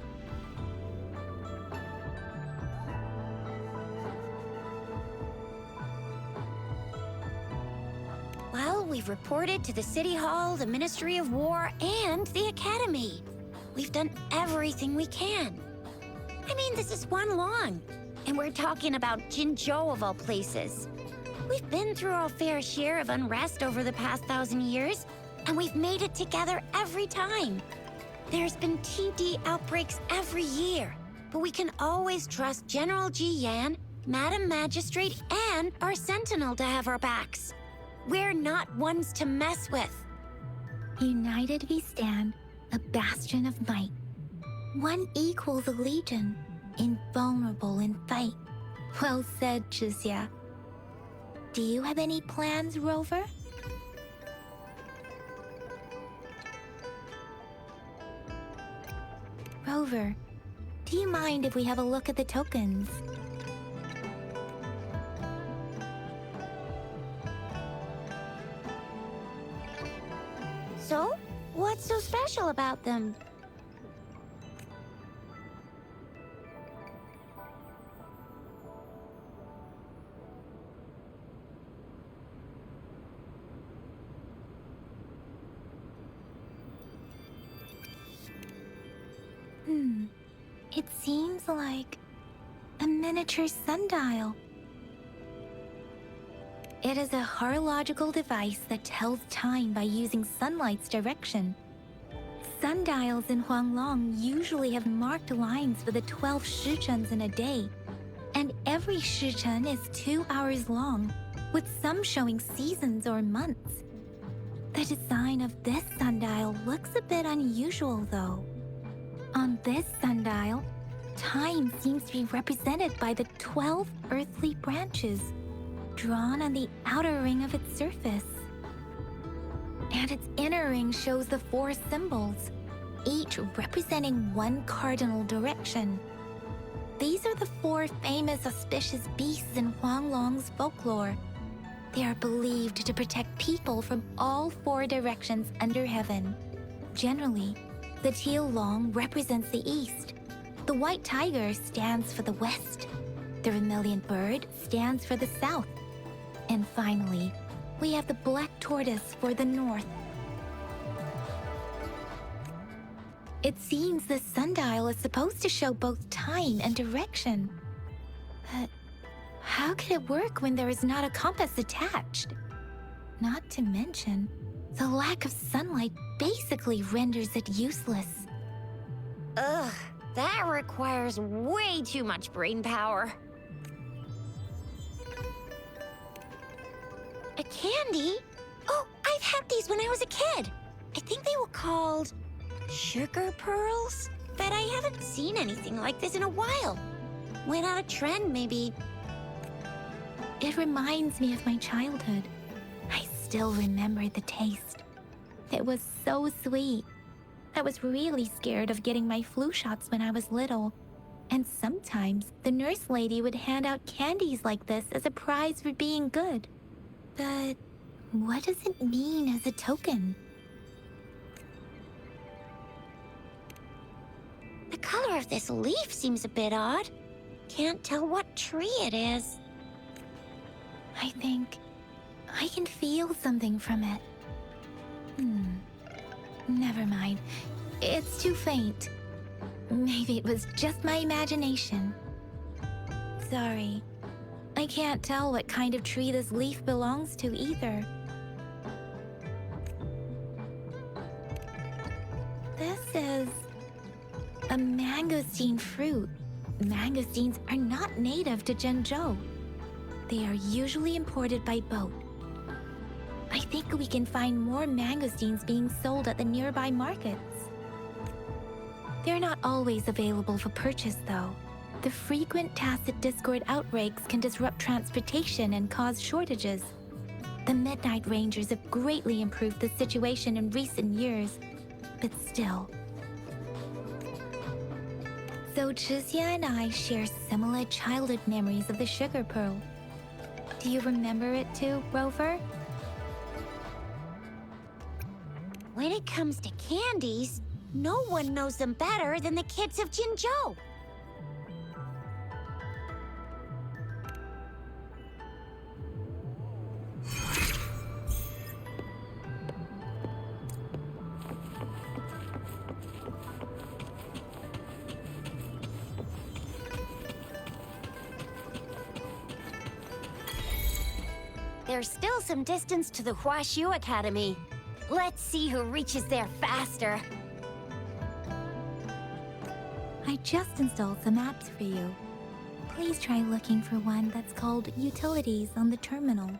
Well, we've reported to the City Hall, the Ministry of War, and the Academy. We've done everything we can. I mean, this is one long. And we're talking about Jinzhou of all places. We've been through our fair share of unrest over the past 1,000 years, and we've made it together every time. There's been TD outbreaks every year, but we can always trust General Ji Yan, Madam Magistrate, and our Sentinel to have our backs. We're not ones to mess with. United we stand, a bastion of might. One equals a legion, invulnerable in fight. Well said, Shizia. Do you have any plans, Rover? Rover, do you mind if we have a look at the tokens? So, what's so special about them? It seems like a miniature sundial. It is a horological device that tells time by using sunlight's direction. Sundials in Huanglong usually have marked lines for the 12 shichens in a day, and every shichen is 2 hours long, with some showing seasons or months. The design of this sundial looks a bit unusual, though. On this sundial, time seems to be represented by the 12 earthly branches drawn on the outer ring of its surface. And its inner ring shows the 4 symbols, each representing one cardinal direction. These are the 4 famous auspicious beasts in Huanglong's folklore. They are believed to protect people from all 4 directions under heaven. Generally, the teal long represents the east. The white tiger stands for the west. The vermilion bird stands for the south. And finally, we have the black tortoise for the north. It seems the sundial is supposed to show both time and direction. But how could it work when there is not a compass attached? Not to mention, the lack of sunlight basically renders it useless. Ugh, that requires way too much brain power. A candy? Oh, I've had these when I was a kid. I think they were called sugar pearls, but I haven't seen anything like this in a while. Went out of trend, maybe. It reminds me of my childhood. I still remember the taste. It was so sweet. I was really scared of getting my flu shots when I was little. And sometimes the nurse lady would hand out candies like this as a prize for being good. But what does it mean as a token? The color of this leaf seems a bit odd. Can't tell what tree it is. I think I can feel something from it. Never mind. It's too faint. Maybe it was just my imagination. Sorry. I can't tell what kind of tree this leaf belongs to either. This is a mangosteen fruit. Mangosteens are not native to Zhengzhou. They are usually imported by boat. I think we can find more mangosteens being sold at the nearby markets. They're not always available for purchase, though. The frequent tacit discord outbreaks can disrupt transportation and cause shortages. The Midnight Rangers have greatly improved the situation in recent years, but still. So Chixia and I share similar childhood memories of the sugar pearl. Do you remember it too, Rover? When it comes to candies, no one knows them better than the kids of Jinzhou. There's still some distance to the Huaxiu Academy. Let's see who reaches there faster. I just installed some apps for you. Please try looking for one that's called Utilities on the terminal.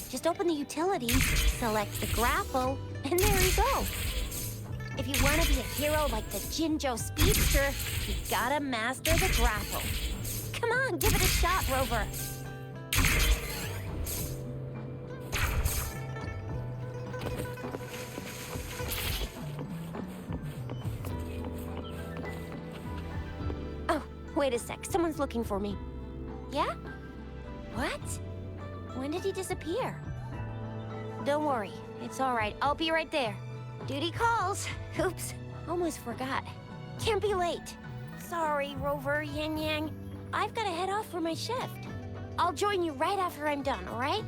Just open the utilities, select the grapple, and there you go. If you want to be a hero like the Jinzhou Speedster, you gotta master the grapple. Come on, give it a shot, Rover. Oh, wait a sec. Someone's looking for me. Yeah? What? When did he disappear? Don't worry. It's all right. I'll be right there. Duty calls. Oops. Almost forgot. Can't be late. Sorry, Rover, Yang Yang. I've got to head off for my shift. I'll join you right after I'm done, all right?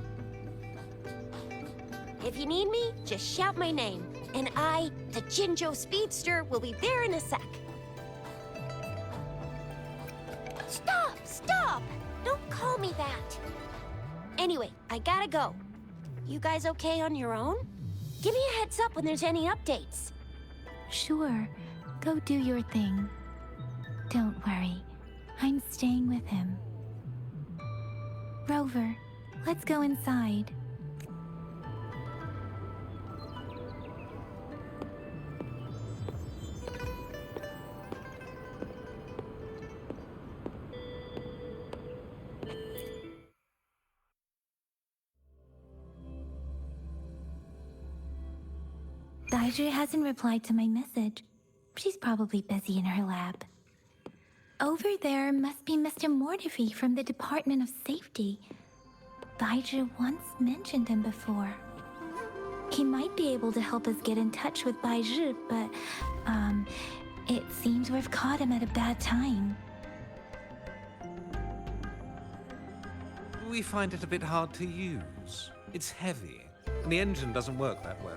If you need me, just shout my name. And I, the Jinjo Speedster, will be there in a sec. Stop! Stop! Don't call me that. Anyway, I gotta go. You guys okay on your own? Give me a heads up when there's any updates. Sure, go do your thing. Don't worry, I'm staying with him. Rover, let's go inside. Daiju hasn't replied to my message. She's probably busy in her lab. Over there must be Mr. Mortifi from the Department of Safety. Daiju once mentioned him before. He might be able to help us get in touch with Baizhi, but, it seems we've caught him at a bad time. We find it a bit hard to use. It's heavy, and the engine doesn't work that well.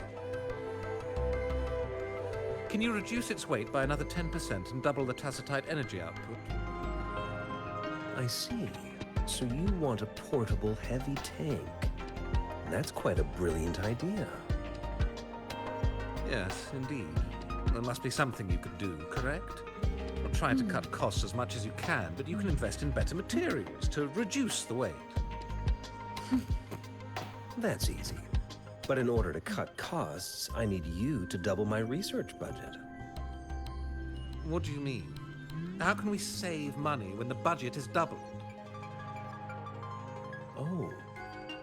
Can you reduce its weight by another 10% and double the tacitite energy output? I see. So you want a portable heavy tank. That's quite a brilliant idea. Yes, indeed. There must be something you could do, correct? We're trying to cut costs as much as you can, but you can invest in better materials to reduce the weight. That's easy. But in order to cut costs, I need you to double my research budget. What do you mean? How can we save money when the budget is doubled? Oh,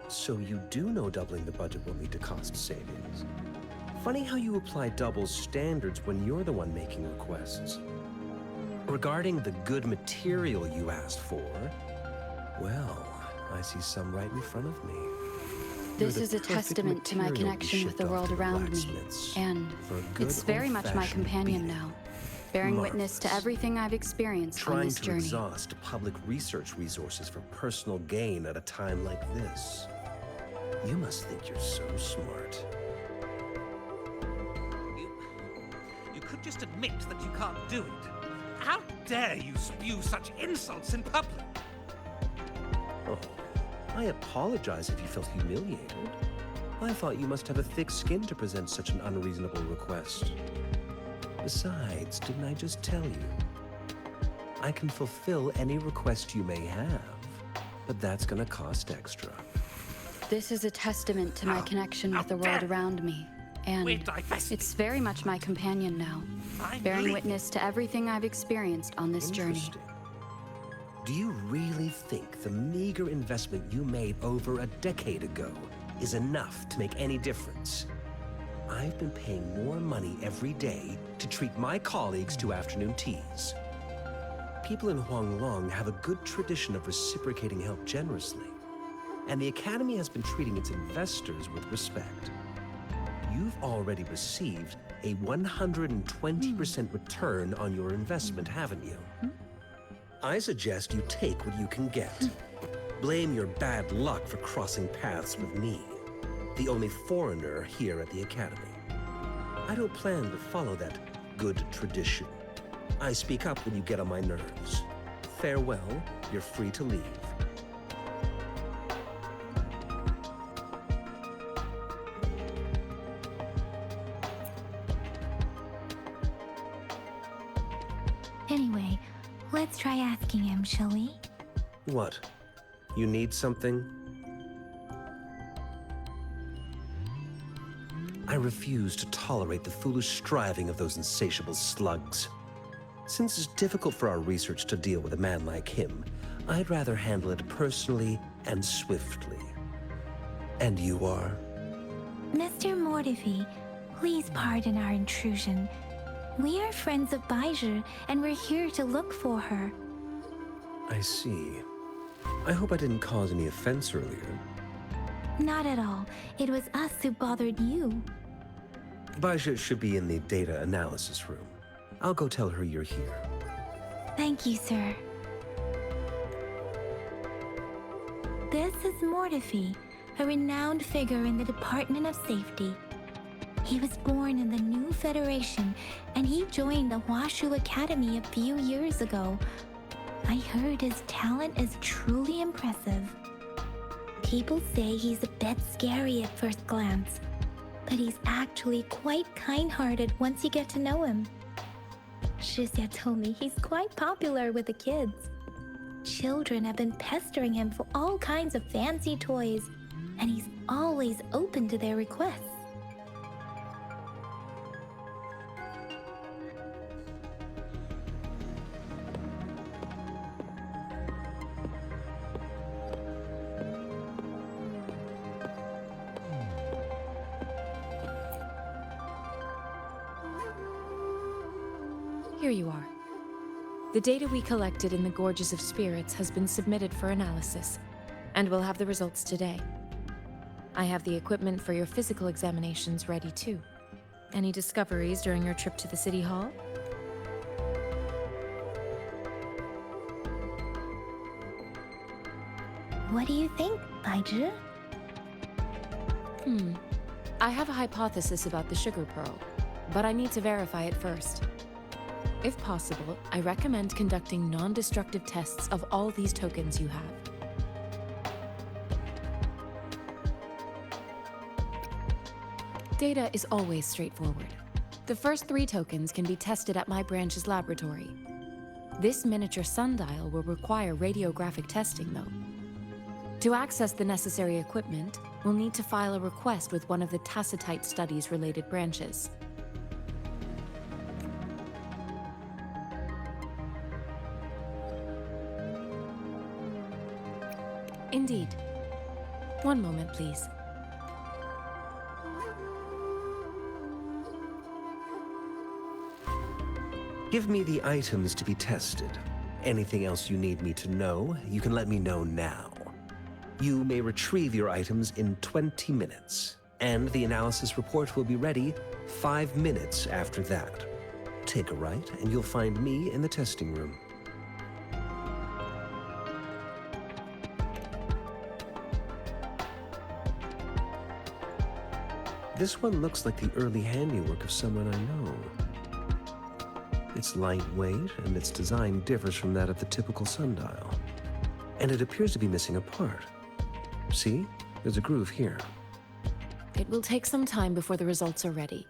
so you do know doubling the budget will lead to cost savings. Funny how you apply double standards when you're the one making requests. Regarding the good material you asked for, well, I see some right in front of me. This is a testament to my connection with the world around me, and it's very much my companion now, bearing witness to everything I've experienced on this journey. Trying to exhaust public research resources for personal gain at a time like this. You must think you're so smart. You could just admit that you can't do it. How dare you spew such insults in public? Oh. I apologize if you felt humiliated. I thought you must have a thick skin to present such an unreasonable request. Besides, didn't I just tell you? I can fulfill any request you may have, but that's gonna cost extra. This is a testament to my connection with the world around me, and it's very much my companion now, bearing witness to everything I've experienced on this journey. Do you really think the meager investment you made over a decade ago is enough to make any difference? I've been paying more money every day to treat my colleagues to afternoon teas. People in Huanglong have a good tradition of reciprocating help generously, and the Academy has been treating its investors with respect. You've already received a 120% return on your investment, haven't you? I suggest you take what you can get. Blame your bad luck for crossing paths with me, the only foreigner here at the Academy. I don't plan to follow that good tradition. I speak up when you get on my nerves. Farewell, you're free to leave. Anyway, let's try asking him, shall we? What? You need something? I refuse to tolerate the foolish striving of those insatiable slugs. Since it's difficult for our research to deal with a man like him, I'd rather handle it personally and swiftly. And you are? Mr. Mortifi, please pardon our intrusion. We are friends of Baizhi, and we're here to look for her. I see. I hope I didn't cause any offense earlier. Not at all. It was us who bothered you. Baizhi should be in the data analysis room. I'll go tell her you're here. Thank you, sir. This is Mortifi. a renowned figure in the Department of Safety. He was born in the new Federation, and he joined the Washu Academy a few years ago. I heard his talent is truly impressive. People say he's a bit scary at first glance, but he's actually quite kind-hearted once you get to know him. Shizia told me he's quite popular with the kids. Children have been pestering him for all kinds of fancy toys, and he's always open to their requests. Here you are. The data we collected in the Gorges of Spirits has been submitted for analysis, and we'll have the results today. I have the equipment for your physical examinations ready too. Any discoveries during your trip to the City Hall? What do you think, Baizhi? I have a hypothesis about the sugar pearl, but I need to verify it first. If possible, I recommend conducting non-destructive tests of all these tokens you have. Data is always straightforward. The first 3 tokens can be tested at my branch's laboratory. This miniature sundial will require radiographic testing, though. To access the necessary equipment, we'll need to file a request with one of the Tacitite Studies-related branches. Indeed. One moment, please. Give me the items to be tested. Anything else you need me to know, you can let me know now. You may retrieve your items in 20 minutes, and the analysis report will be ready 5 minutes after that. Take a right, and you'll find me in the testing room. This one looks like the early handiwork of someone I know. It's lightweight, and its design differs from that of the typical sundial. And it appears to be missing a part. See? There's a groove here. It will take some time before the results are ready.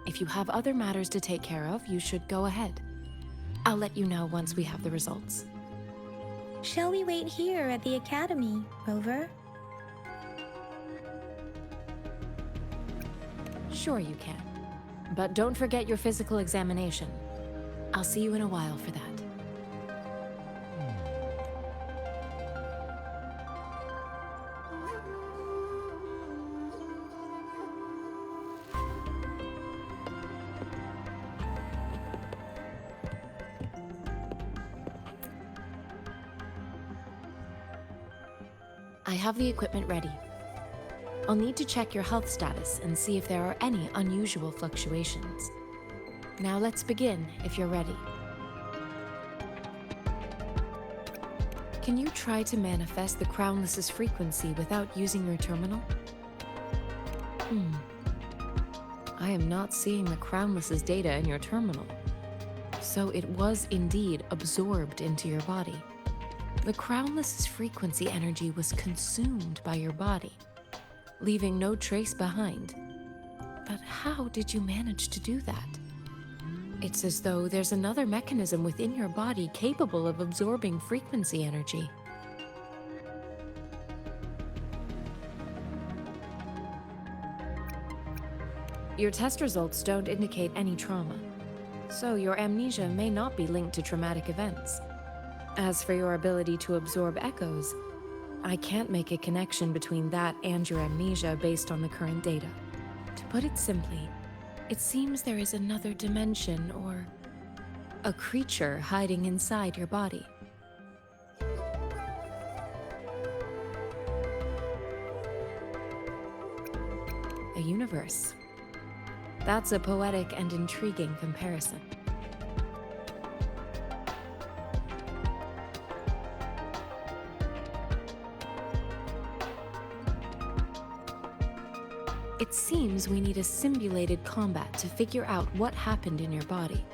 If you have other matters to take care of, you should go ahead. I'll let you know once we have the results. Shall we wait here at the Academy, Rover? Sure you can. But don't forget your physical examination. I'll see you in a while for that. I have the equipment ready. I'll need to check your health status and see if there are any unusual fluctuations. Now let's begin, if you're ready. Can you try to manifest the Crownless's frequency without using your terminal? I am not seeing the Crownless's data in your terminal. So it was indeed absorbed into your body. The Crownless's frequency energy was consumed by your body, leaving no trace behind. But how did you manage to do that? It's as though there's another mechanism within your body capable of absorbing frequency energy. Your test results don't indicate any trauma, so your amnesia may not be linked to traumatic events. As for your ability to absorb echoes, I can't make a connection between that and your amnesia based on the current data. To put it simply, it seems there is another dimension or a creature hiding inside your body. A universe. That's a poetic and intriguing comparison. It seems we need a simulated combat to figure out what happened in your body.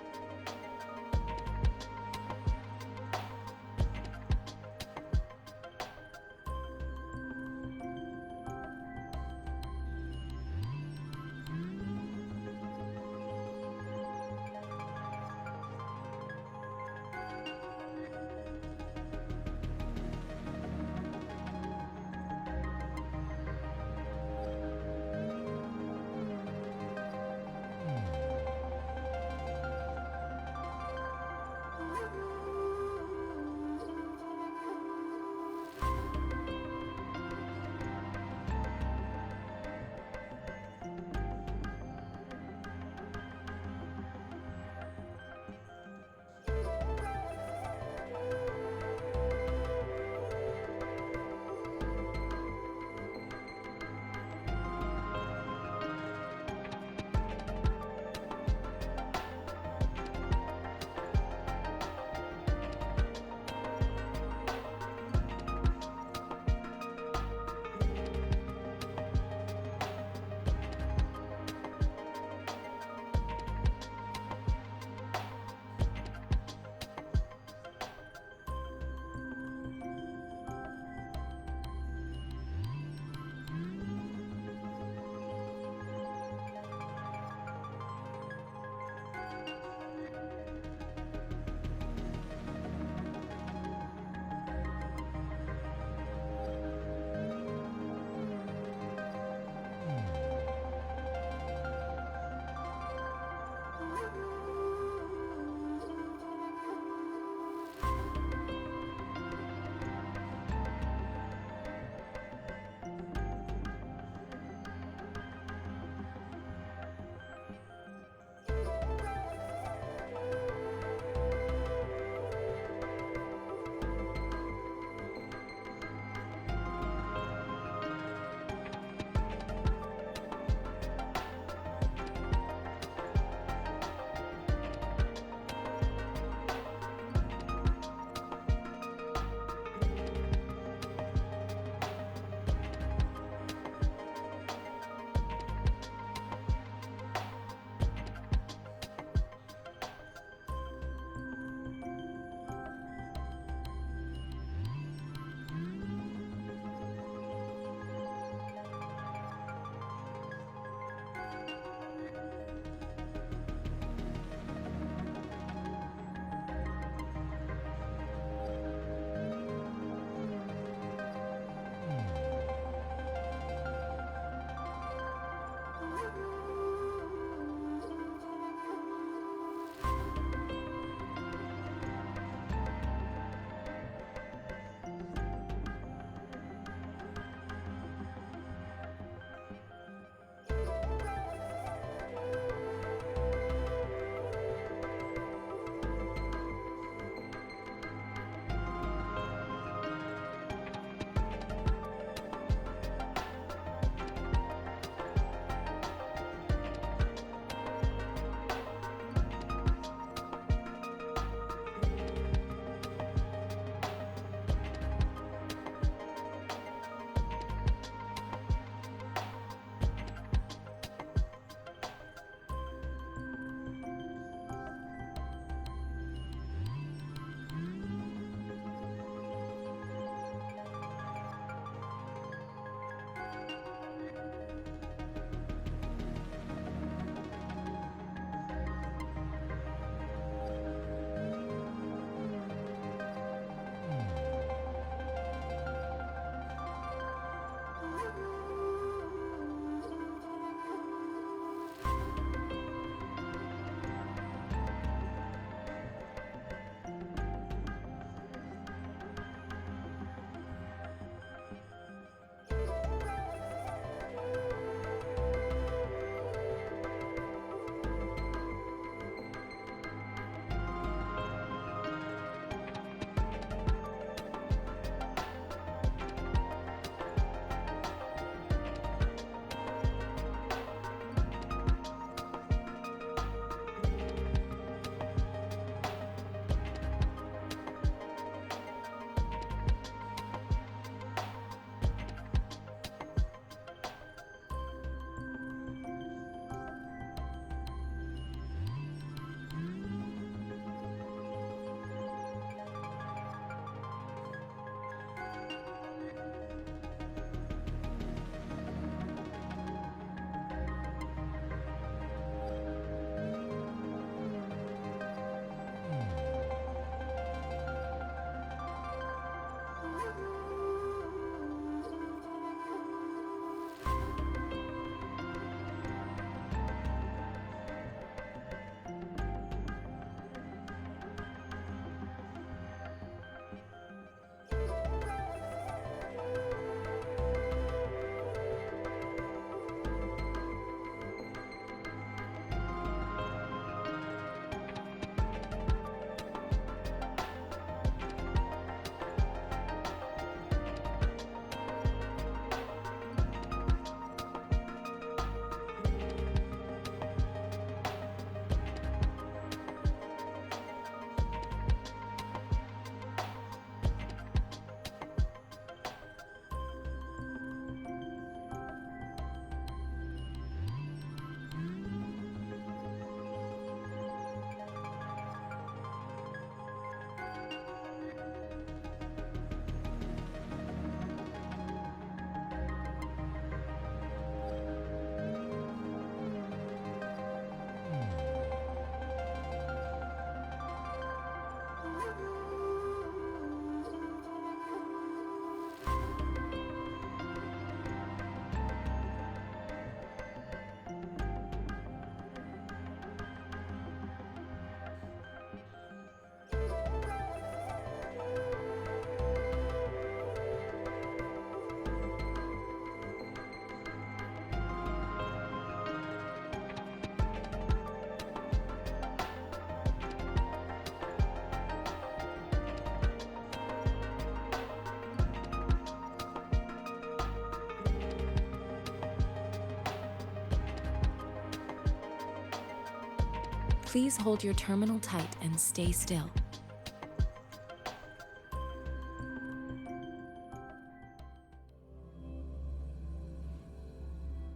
Please hold your terminal tight and stay still.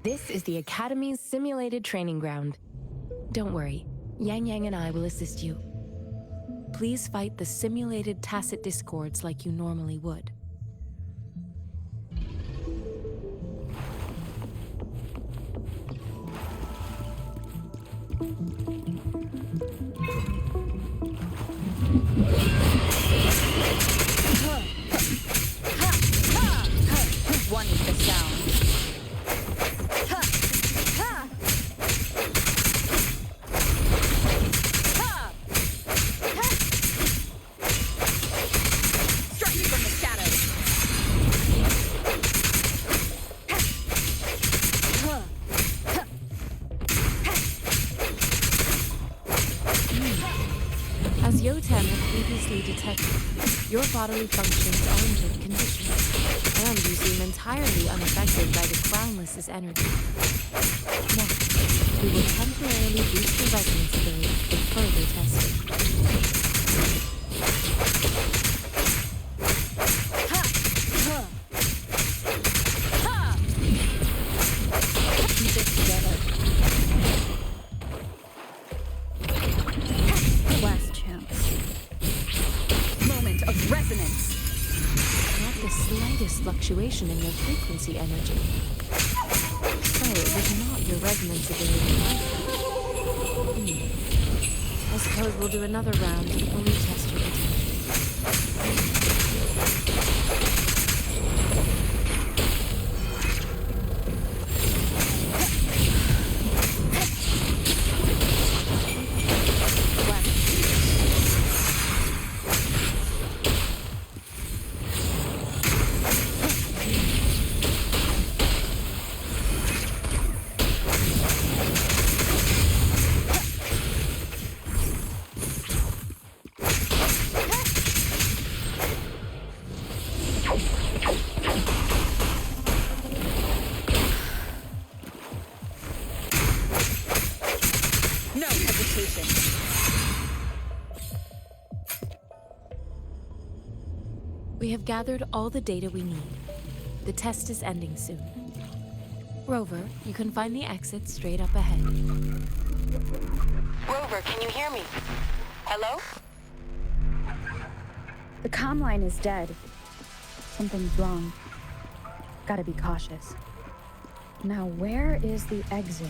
This is the Academy's simulated training ground. Don't worry, Yang Yang and I will assist you. Please fight the simulated tacit discords like you normally would. One is the sound. Strike me from the shadows. As Yotan had previously detected, your bodily functions are in good condition, and you seem entirely unaffected by the Crownless's energy. Now, we will temporarily boost your resonance ability for further testing. Keep it together. Last chance. Moment of resonance. Not the slightest fluctuation in your frequency energy. So it was not your resonance ability. I suppose we'll do another round to fully test your potential. No hesitation. We have gathered all the data we need. The test is ending soon. Rover, you can find the exit straight up ahead. Rover, can you hear me? Hello? The comm line is dead. Something's wrong. Gotta be cautious. Now, where is the exit?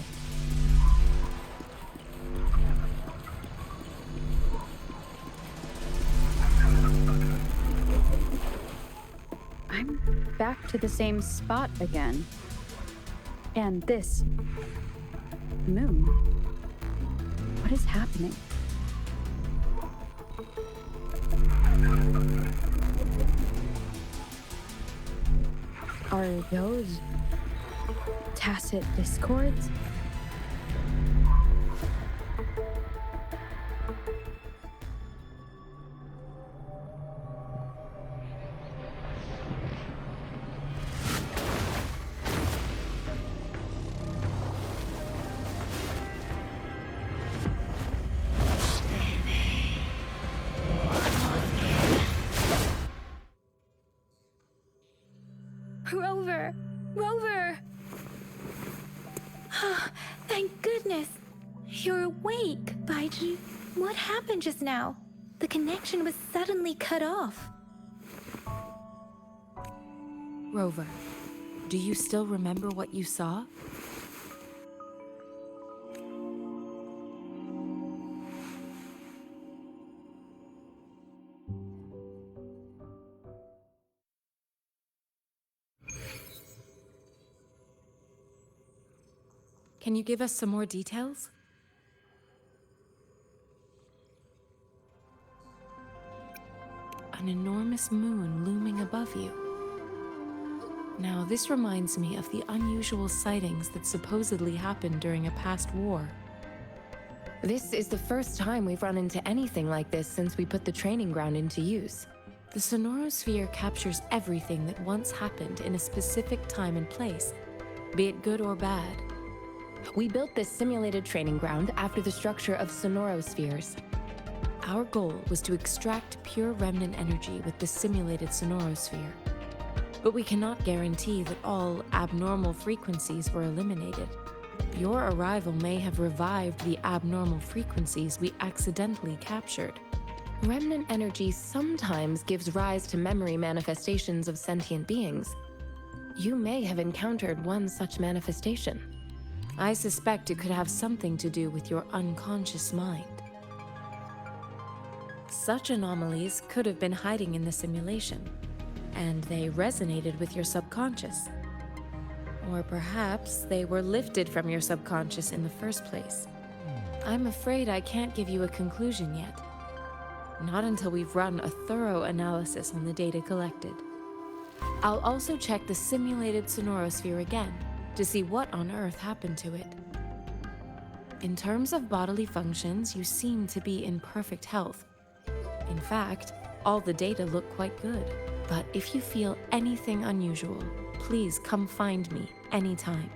I'm back to the same spot again. And this moon. What is happening? Are those tacit discords? Rover! Rover! Thank goodness! You're awake, Baiji. What happened just now? The connection was suddenly cut off. Rover, do you still remember what you saw? Can you give us some more details? An enormous moon looming above you. Now, this reminds me of the unusual sightings that supposedly happened during a past war. This is the first time we've run into anything like this since we put the training ground into use. The sonorosphere captures everything that once happened in a specific time and place, be it good or bad. We built this simulated training ground after the structure of sonorospheres. Our goal was to extract pure remnant energy with the simulated sonorosphere. But we cannot guarantee that all abnormal frequencies were eliminated. Your arrival may have revived the abnormal frequencies we accidentally captured. Remnant energy sometimes gives rise to memory manifestations of sentient beings. You may have encountered one such manifestation. I suspect it could have something to do with your unconscious mind. Such anomalies could have been hiding in the simulation, and they resonated with your subconscious. Or perhaps they were lifted from your subconscious in the first place. I'm afraid I can't give you a conclusion yet. Not until we've run a thorough analysis on the data collected. I'll also check the simulated sonorosphere again to see what on earth happened to it. In terms of bodily functions, you seem to be in perfect health. In fact, all the data look quite good. But if you feel anything unusual, please come find me anytime.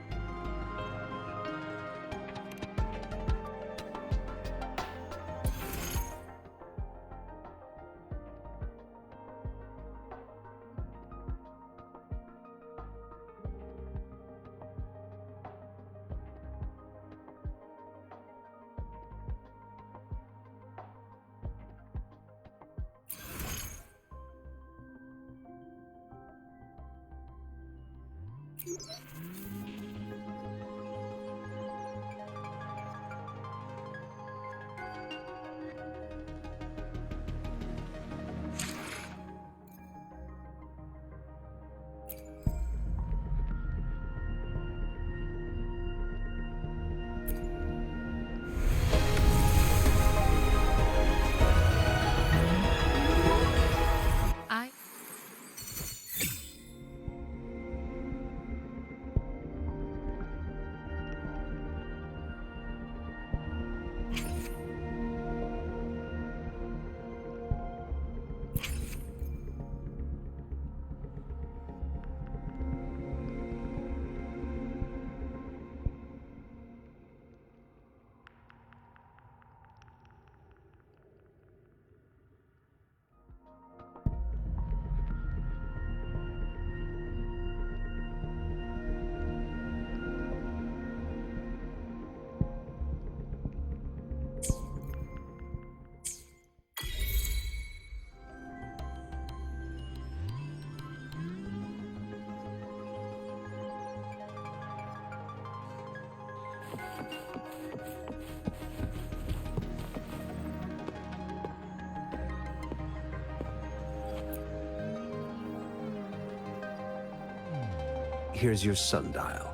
Here's your sundial,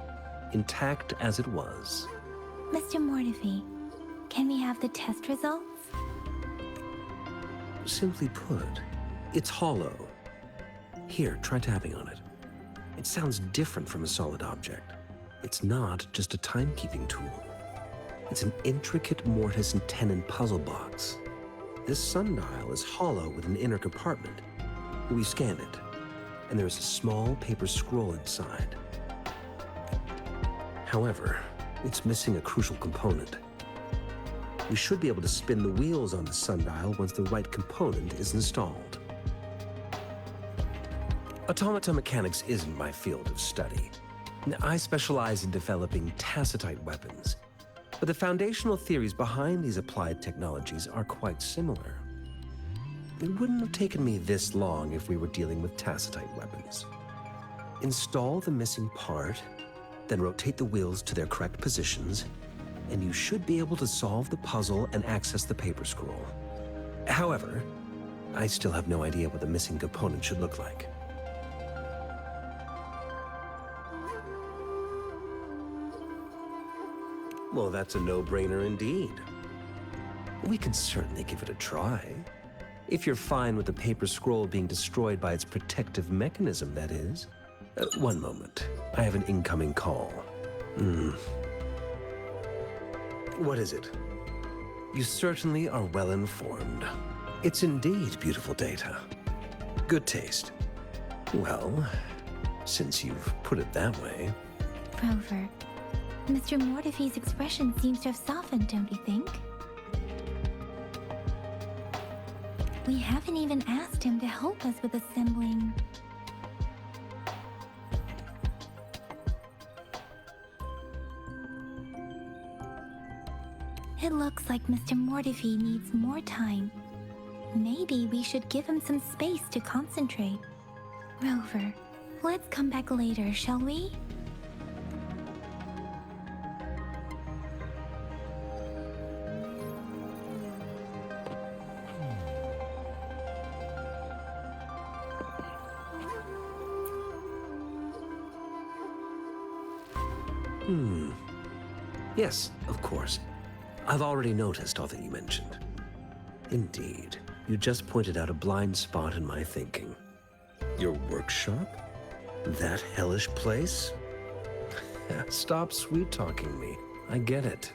intact as it was. Mr. Mortefi, can we have the test results? Simply put, it's hollow. Here, try tapping on it. It sounds different from a solid object. It's not just a timekeeping tool. It's an intricate mortise and tenon puzzle box. This sundial is hollow with an inner compartment. We scanned it, and there is a small paper scroll inside. However, it's missing a crucial component. We should be able to spin the wheels on the sundial once the right component is installed. Automata mechanics isn't my field of study. I specialize in developing tacitite weapons, but the foundational theories behind these applied technologies are quite similar. It wouldn't have taken me this long if we were dealing with tacitite weapons. Install the missing part, then rotate the wheels to their correct positions, and you should be able to solve the puzzle and access the paper scroll. However, I still have no idea what the missing component should look like. Well, that's a no-brainer indeed. We can certainly give it a try. If you're fine with the paper scroll being destroyed by its protective mechanism, that is. One moment. I have an incoming call. What is it? You certainly are well informed. It's indeed beautiful data. Good taste. Well, since you've put it that way. Rover, Mr. Mortefi's expression seems to have softened, don't you think? We haven't even asked him to help us with assembling. It looks like Mr. Mortefi needs more time. Maybe we should give him some space to concentrate. Rover, let's come back later, shall we? Yes, of course. I've already noticed all that you mentioned. Indeed, you just pointed out a blind spot in my thinking. Your workshop? That hellish place? Stop sweet-talking me. I get it.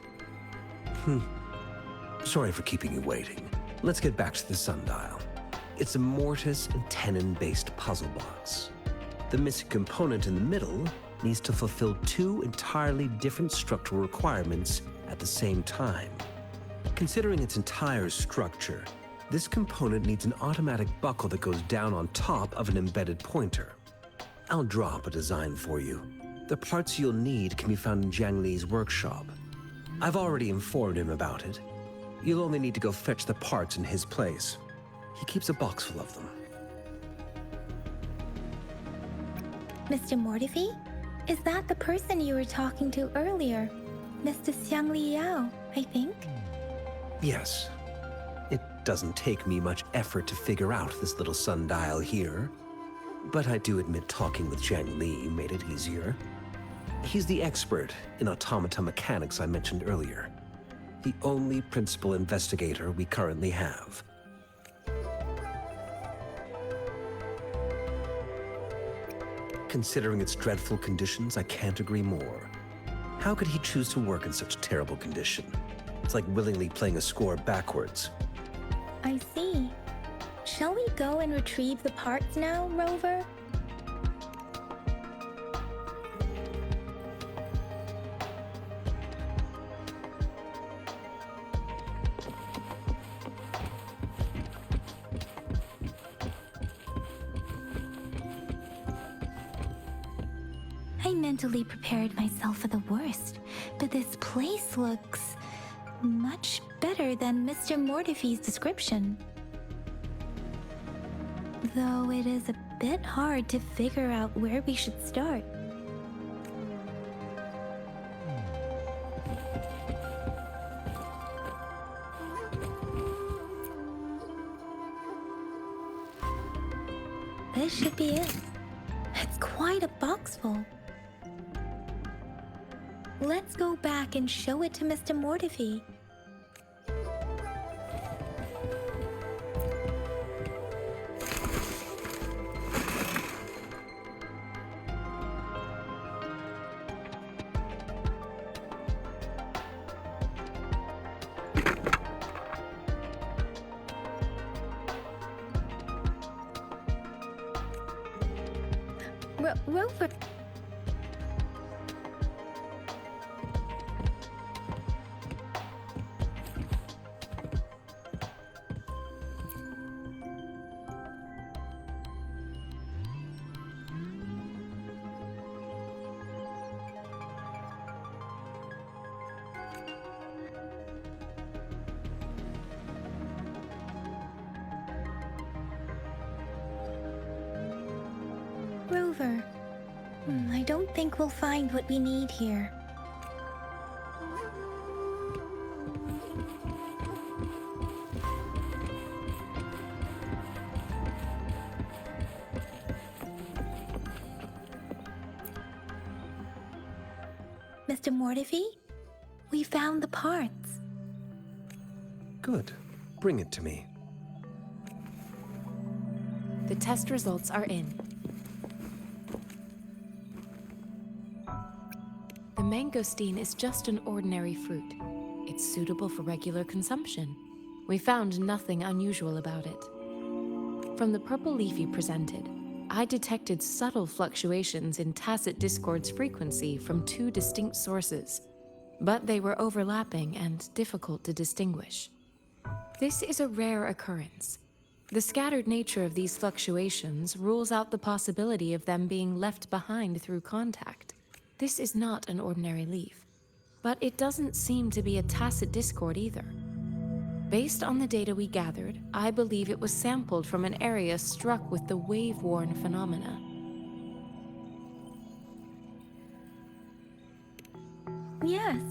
Sorry for keeping you waiting. Let's get back to the sundial. It's a mortise and tenon-based puzzle box. The missing component in the middle needs to fulfill two entirely different structural requirements at the same time. Considering its entire structure, this component needs an automatic buckle that goes down on top of an embedded pointer. I'll drop a design for you. The parts you'll need can be found in Jiang Li's workshop. I've already informed him about it. You'll only need to go fetch the parts in his place. He keeps a box full of them. Mr. Mortefi? Is that the person you were talking to earlier? Mr. Xiang Liao, I think? Yes. It doesn't take me much effort to figure out this little sundial here. But I do admit talking with Jiang Li made it easier. He's the expert in automata mechanics I mentioned earlier. The only principal investigator we currently have. Considering its dreadful conditions, I can't agree more. How could he choose to work in such terrible condition? It's like willingly playing a score backwards. I see. Shall we go and retrieve the parts now, Rover? I mentally prepared myself for the worst, but this place looks much better than Mr. Mortefi's description. Though it is a bit hard to figure out where we should start. This should be it. It's quite a box full. Let's go back and show it to Mr. Mortefi. Rover. Rover, I don't think we'll find what we need here. Mr. Mortefi, we found the parts. Good. Bring it to me. The test results are in. The mangosteen is just an ordinary fruit. It's suitable for regular consumption. We found nothing unusual about it. From the purple leaf you presented, I detected subtle fluctuations in tacit discord's frequency from two distinct sources, but they were overlapping and difficult to distinguish. This is a rare occurrence. The scattered nature of these fluctuations rules out the possibility of them being left behind through contact. This is not an ordinary leaf, but it doesn't seem to be a tacit discord either. Based on the data we gathered, I believe it was sampled from an area struck with the wave-worn phenomena. Yes,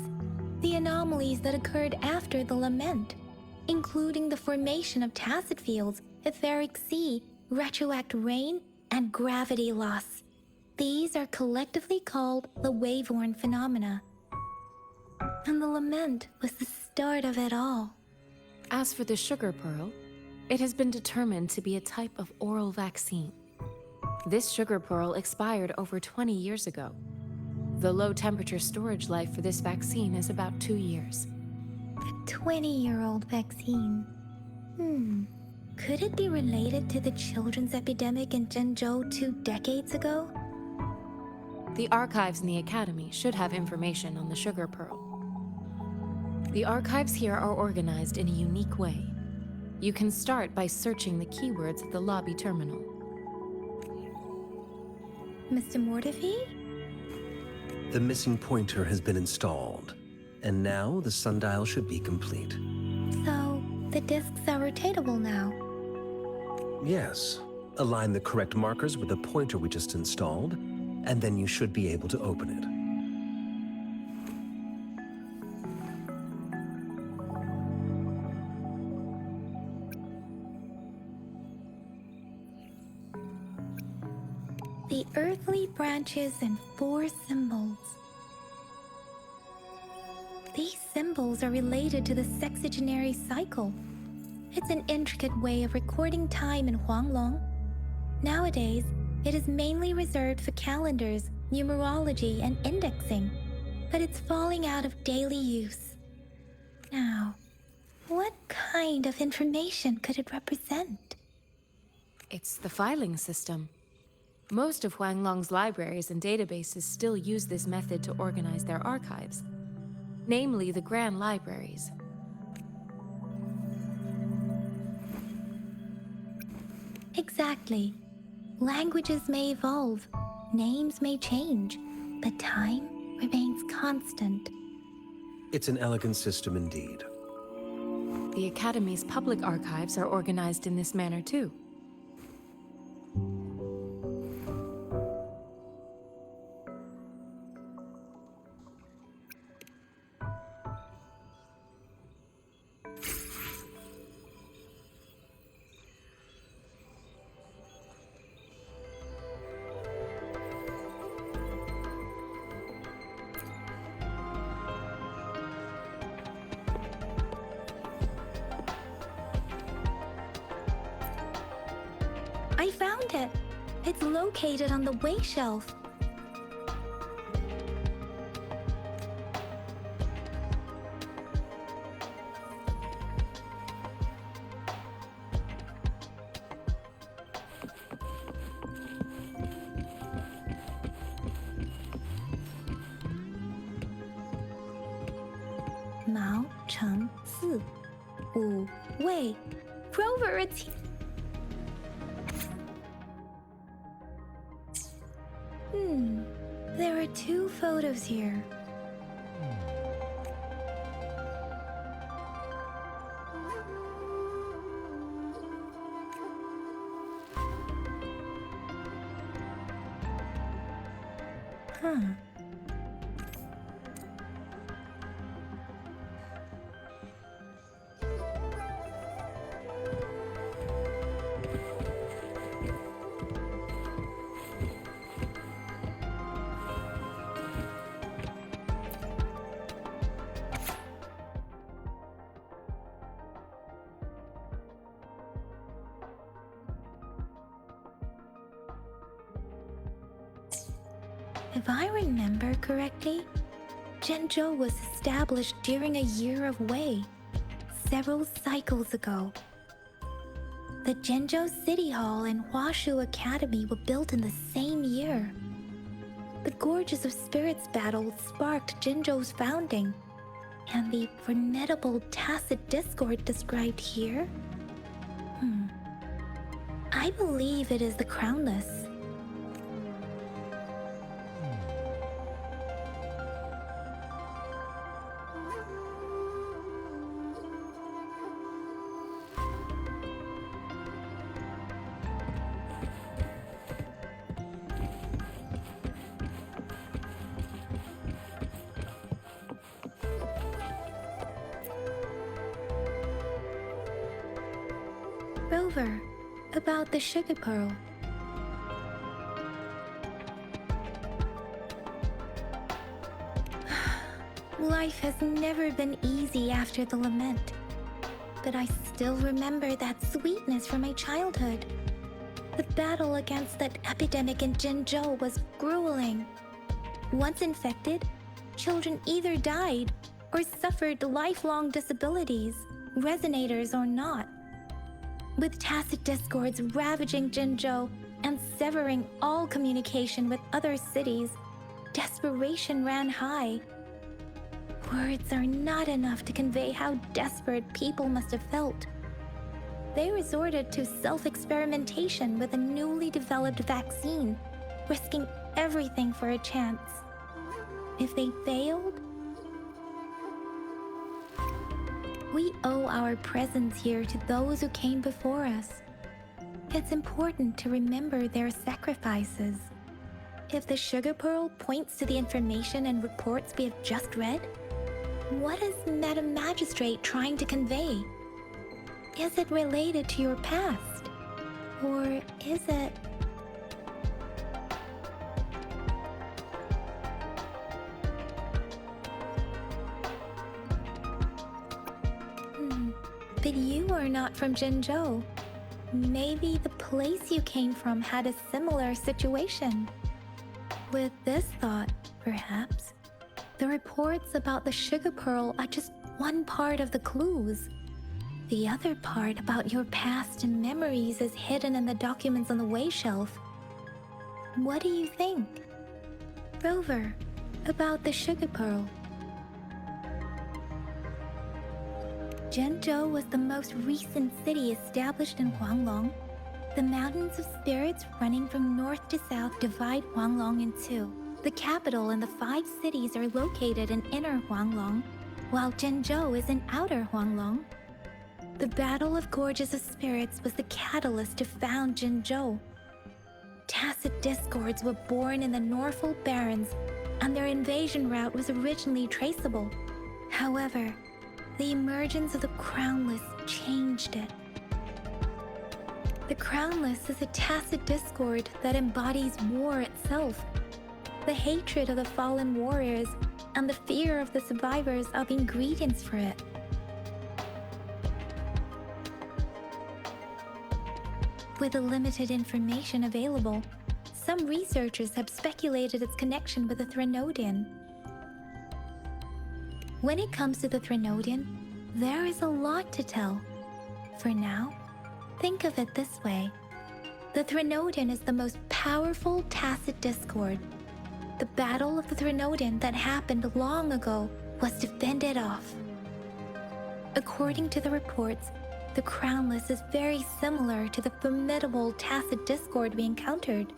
the anomalies that occurred after the lament, including the formation of tacit fields, etheric sea, retroact rain, and gravity loss. These are collectively called the wave-worn phenomena. And the lament was the start of it all. As for the sugar pearl, it has been determined to be a type of oral vaccine. This sugar pearl expired over 20 years ago. The low-temperature storage life for this vaccine is about 2 years. A 20-year-old vaccine. Could it be related to the children's epidemic in Zhengzhou 2 decades ago? The archives in the Academy should have information on the sugar pearl. The archives here are organized in a unique way. You can start by searching the keywords at the lobby terminal. Mr. Mortefi? The missing pointer has been installed, and now the sundial should be complete. So, the discs are rotatable now? Yes. Align the correct markers with the pointer we just installed, and then you should be able to open it. The earthly branches and 4 symbols. These symbols are related to the sexagenary cycle. It's an intricate way of recording time in Huanglong. Nowadays, it is mainly reserved for calendars, numerology, and indexing, but it's falling out of daily use. Now, what kind of information could it represent? It's the filing system. Most of Huanglong's libraries and databases still use this method to organize their archives, namely the Grand Libraries. Exactly. Languages may evolve, names may change, but time remains constant. It's an elegant system indeed. The Academy's public archives are organized in this manner too. I found it. It's located on the way shelf. Mao Cheng Si, Wu Wei. Rover, it's here. There are 2 photos here. If I remember correctly, Zhengzhou was established during a year of Wei, several cycles ago. The Jinzhou City Hall and Huashu Academy were built in the same year. The Gorges of Spirits battle sparked Jinzhou's founding, and the formidable tacit discord described here? I believe it is the Crownless. Rover, about the sugar pearl. Life has never been easy after the lament, but I still remember that sweetness from my childhood. The battle against that epidemic in Jinzhou was grueling. Once infected, children either died or suffered lifelong disabilities, resonators or not. With tacit discords ravaging Jinzhou and severing all communication with other cities, desperation ran high. Words are not enough to convey how desperate people must have felt. They resorted to self-experimentation with a newly developed vaccine, risking everything for a chance. If they failed, we owe our presence here to those who came before us. It's important to remember their sacrifices. If the sugar pearl points to the information and reports we have just read, what is Madam Magistrate trying to convey? Is it related to your past? Or is it... But you are not from Jinzhou. Maybe the place you came from had a similar situation. With this thought, perhaps, the reports about the sugar pearl are just one part of the clues. The other part about your past and memories is hidden in the documents on the way shelf. What do you think? Rover, about the sugar pearl. Jinzhou was the most recent city established in Huanglong. The mountains of spirits running from north to south divide Huanglong in two. The capital and the 5 cities are located in inner Huanglong, while Jinzhou is in outer Huanglong. The Battle of Gorges of Spirits was the catalyst to found Jinzhou. Tacit discords were born in the Norfolk Barrens, and their invasion route was originally traceable. However, the emergence of the Crownless changed it. The Crownless is a tacit discord that embodies war itself. The hatred of the fallen warriors and the fear of the survivors are the ingredients for it. With the limited information available, some researchers have speculated its connection with the Threnodian. When it comes to the Threnodian, there is a lot to tell. For now, think of it this way. The Threnodian is the most powerful tacit discord. The Battle of the Threnodian that happened long ago was to fend it off. According to the reports, the Crownless is very similar to the formidable tacit discord we encountered.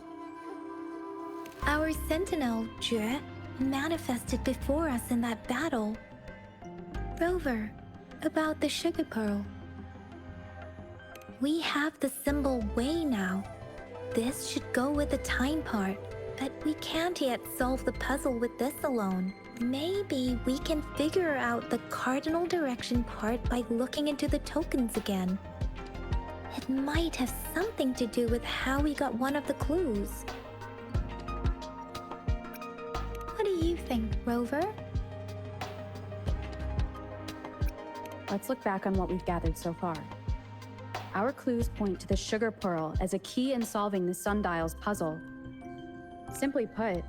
Our sentinel, Jue, manifested before us in that battle. Rover, about the sugar pearl. We have the symbol Wei now. This should go with the time part, but we can't yet solve the puzzle with this alone. Maybe we can figure out the cardinal direction part by looking into the tokens again. It might have something to do with how we got one of the clues. What do you think, Rover? Let's look back on what we've gathered so far. Our clues point to the sugar pearl as a key in solving the sundial's puzzle. Simply put,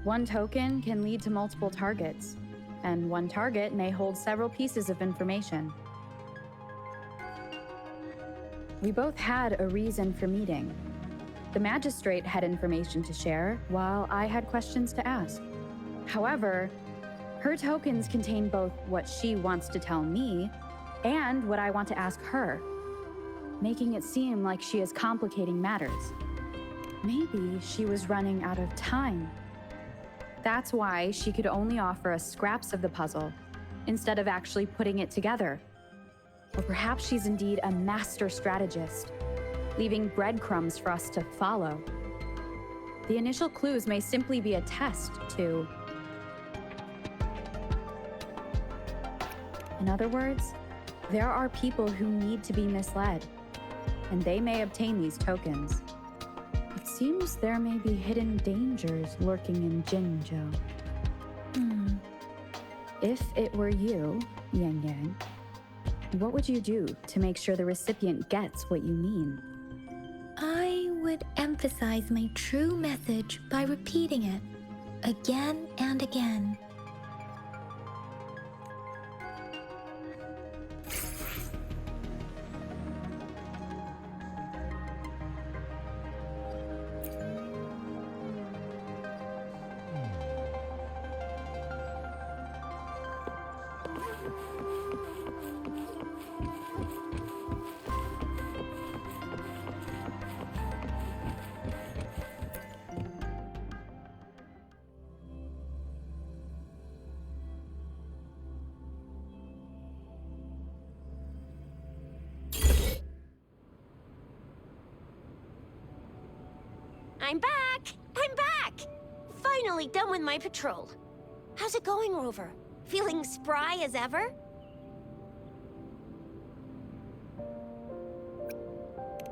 one token can lead to multiple targets, and one target may hold several pieces of information. We both had a reason for meeting. The magistrate had information to share, while I had questions to ask. However, her tokens contain both what she wants to tell me and what I want to ask her, making it seem like she is complicating matters. Maybe she was running out of time. That's why she could only offer us scraps of the puzzle, instead of actually putting it together. Or perhaps she's indeed a master strategist, leaving breadcrumbs for us to follow. The initial clues may simply be a test to... In other words, there are people who need to be misled, and they may obtain these tokens. It seems there may be hidden dangers lurking in Jinzhou. If it were you, Yang Yang, what would you do to make sure the recipient gets what you mean? I would emphasize my true message by repeating it again and again. I'm back! I'm back! Finally done with my patrol. How's it going, Rover? Feeling spry as ever?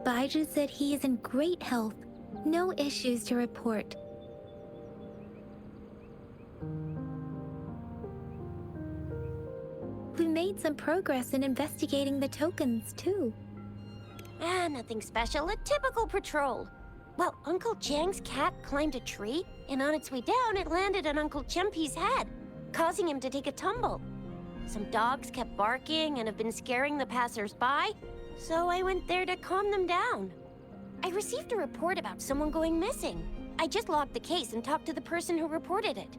Baiju said he is in great health. No issues to report. We made some progress in investigating the tokens, too. Nothing special. A typical patrol. Well, Uncle Jiang's cat climbed a tree, and on its way down, it landed on Uncle Chempi's head, causing him to take a tumble. Some dogs kept barking and have been scaring the passers-by, so I went there to calm them down. I received a report about someone going missing. I just logged the case and talked to the person who reported it.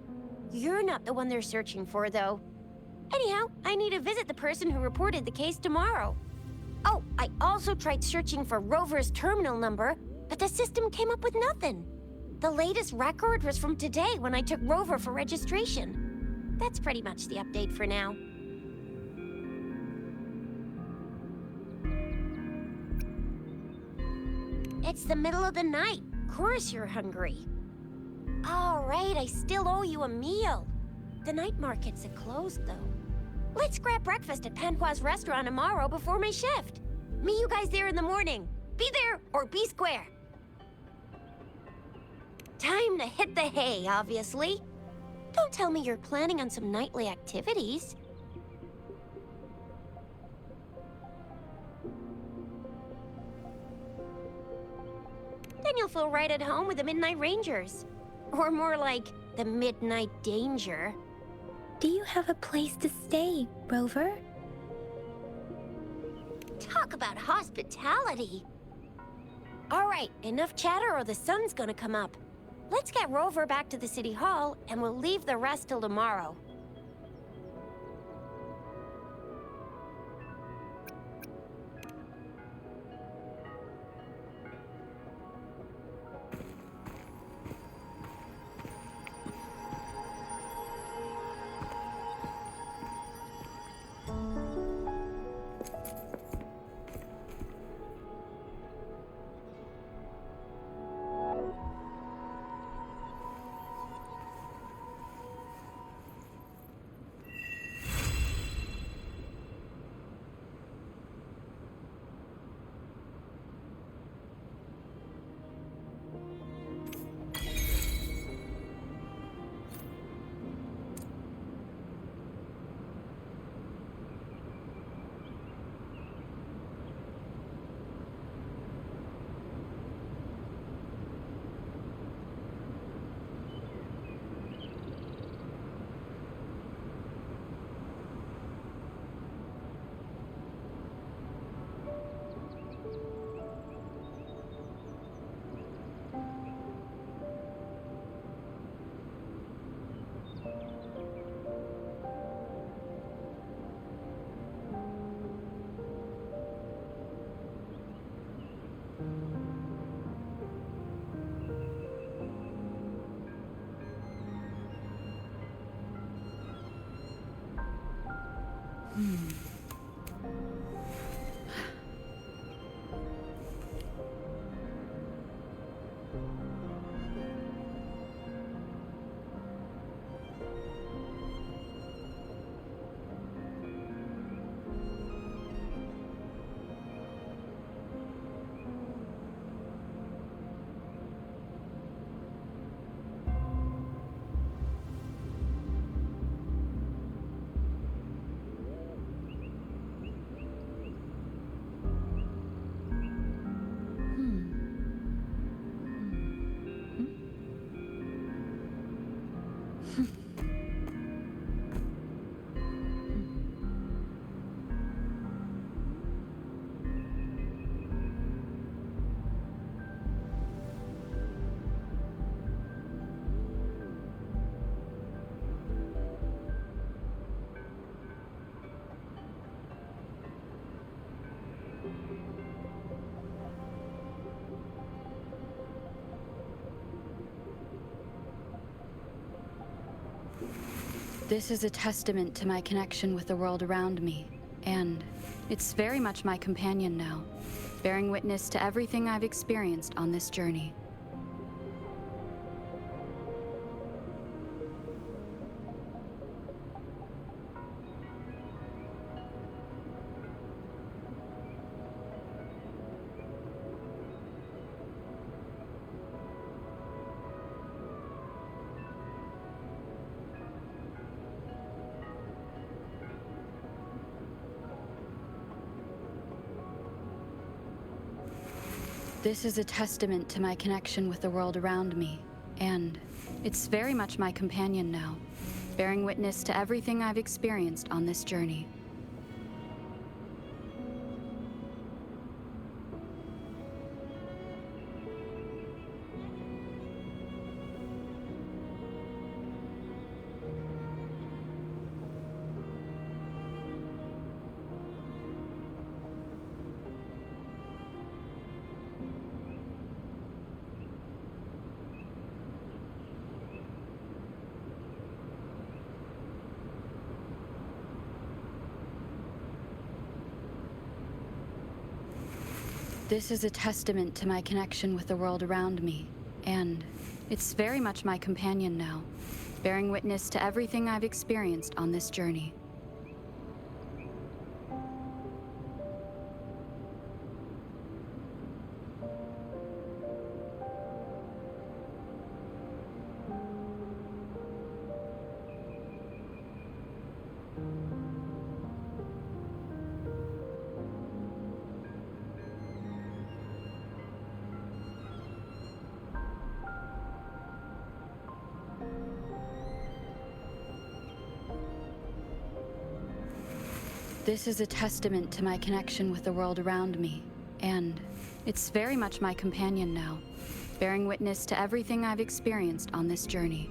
You're not the one they're searching for, though. Anyhow, I need to visit the person who reported the case tomorrow. Oh, I also tried searching for Rover's terminal number, but the system came up with nothing. The latest record was from today when I took Rover for registration. That's pretty much the update for now. It's the middle of the night. Of course you're hungry. All right, I still owe you a meal. The night markets are closed, though. Let's grab breakfast at Panhua's restaurant tomorrow before my shift. Meet you guys there in the morning. Be there or be square. Time to hit the hay, obviously. Don't tell me you're planning on some nightly activities. Then you'll feel right at home with the Midnight Rangers. Or more like, the Midnight Danger. Do you have a place to stay, Rover? Talk about hospitality. All right, enough chatter or the sun's gonna come up. Let's get Rover back to the City Hall, and we'll leave the rest till tomorrow. This is a testament to my connection with the world around me, and it's very much my companion now, bearing witness to everything I've experienced on this journey. This is a testament to my connection with the world around me, and it's very much my companion now, bearing witness to everything I've experienced on this journey. This is a testament to my connection with the world around me, and it's very much my companion now, bearing witness to everything I've experienced on this journey. This is a testament to my connection with the world around me, and it's very much my companion now, bearing witness to everything I've experienced on this journey.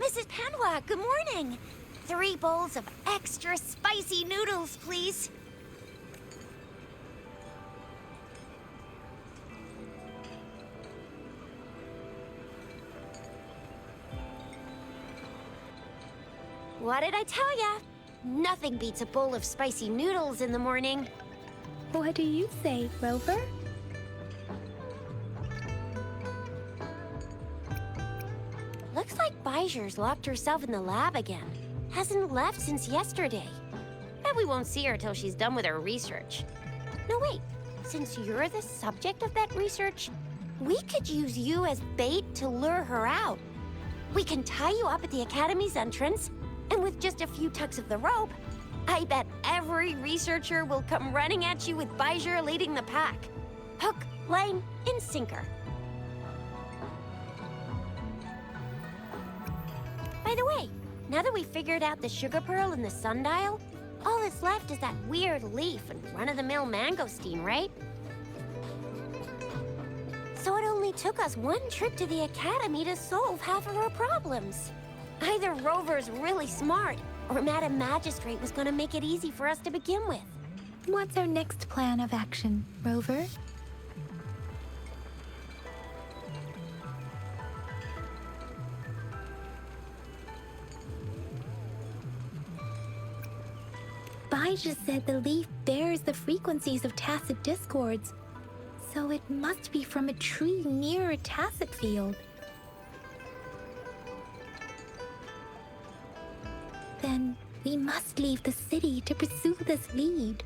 Mrs. Panhua, good morning. 3 bowls of extra spicy noodles, please. What did I tell ya? Nothing beats a bowl of spicy noodles in the morning. What do you say, Rover? Looks like Bijur's locked herself in the lab again. Hasn't left since yesterday. Bet we won't see her till she's done with her research. No, wait. Since you're the subject of that research, we could use you as bait to lure her out. We can tie you up at the Academy's entrance, and with just a few tugs of the rope, I bet every researcher will come running at you with Bijur leading the pack. Hook, line, and sinker. By the way, now that we figured out the sugar pearl and the sundial, all that's left is that weird leaf and run-of-the-mill mangosteen, right? So it only took us 1 trip to the Academy to solve half of our problems. Either Rover's really smart, or Madam Magistrate was gonna make it easy for us to begin with. What's our next plan of action, Rover? Bijah said the leaf bears the frequencies of tacit discords, so it must be from a tree near a tacit field. Then we must leave the city to pursue this lead.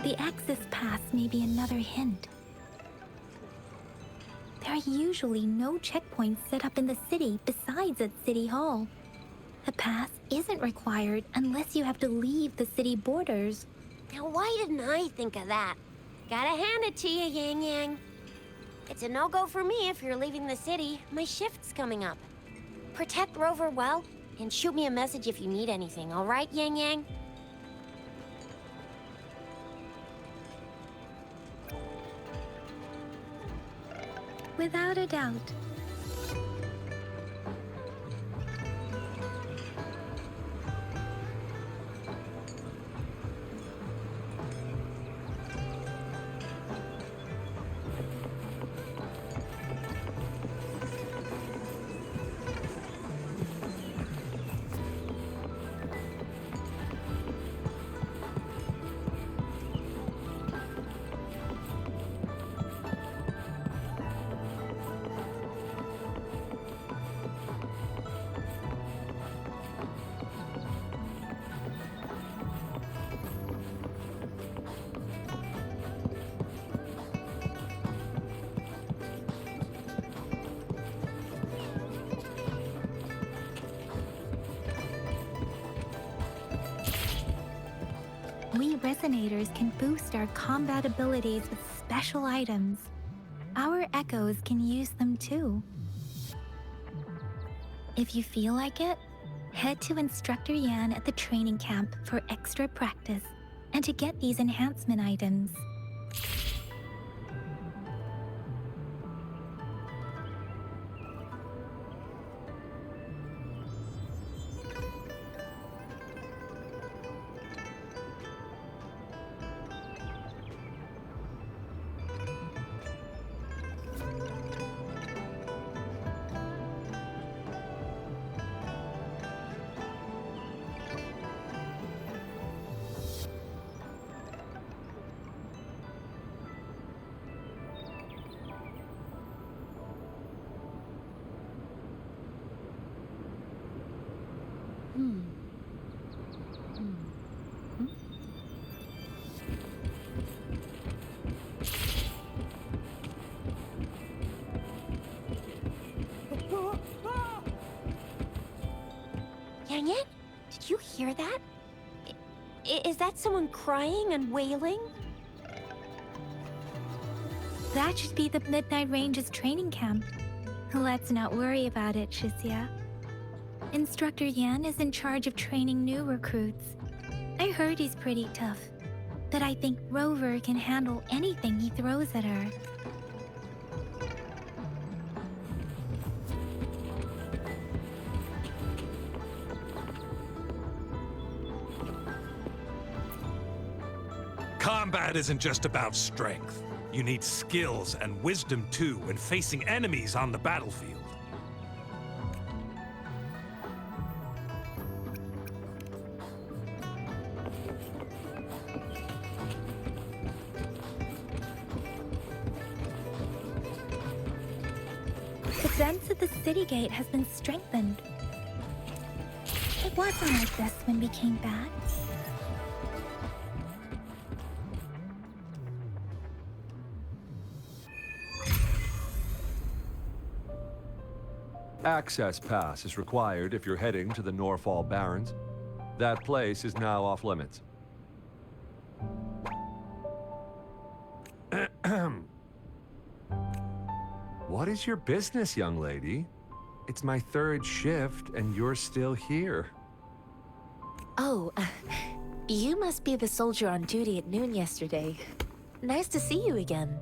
The access pass may be another hint. There are usually no checkpoints set up in the city besides at City Hall. A pass isn't required unless you have to leave the city borders. Now, why didn't I think of that? Gotta hand it to you, Yang Yang. It's a no-go for me if you're leaving the city. My shift's coming up. Protect Rover well, and shoot me a message if you need anything, all right, Yang Yang? Without a doubt. We resonators can boost our combat abilities with special items. Our echoes can use them too. If you feel like it, head to Instructor Yan at the training camp for extra practice and to get these enhancement items. Yang Yang, did you hear that? Is that someone crying and wailing? That should be the Midnight Range's training camp. Let's not worry about it, Shisia. Instructor Yan is in charge of training new recruits. I heard he's pretty tough. that I think Rover can handle anything he throws at her. Combat isn't just about strength. You need skills and wisdom too when facing enemies on the battlefield. The fence at the city gate has been strengthened. It wasn't like this when we came back. Access pass is required if you're heading to the Norfall Barrens. That place is now off limits. What is your business, young lady? It's my third shift, and you're still here. Oh, you must be the soldier on duty at noon yesterday. Nice to see you again.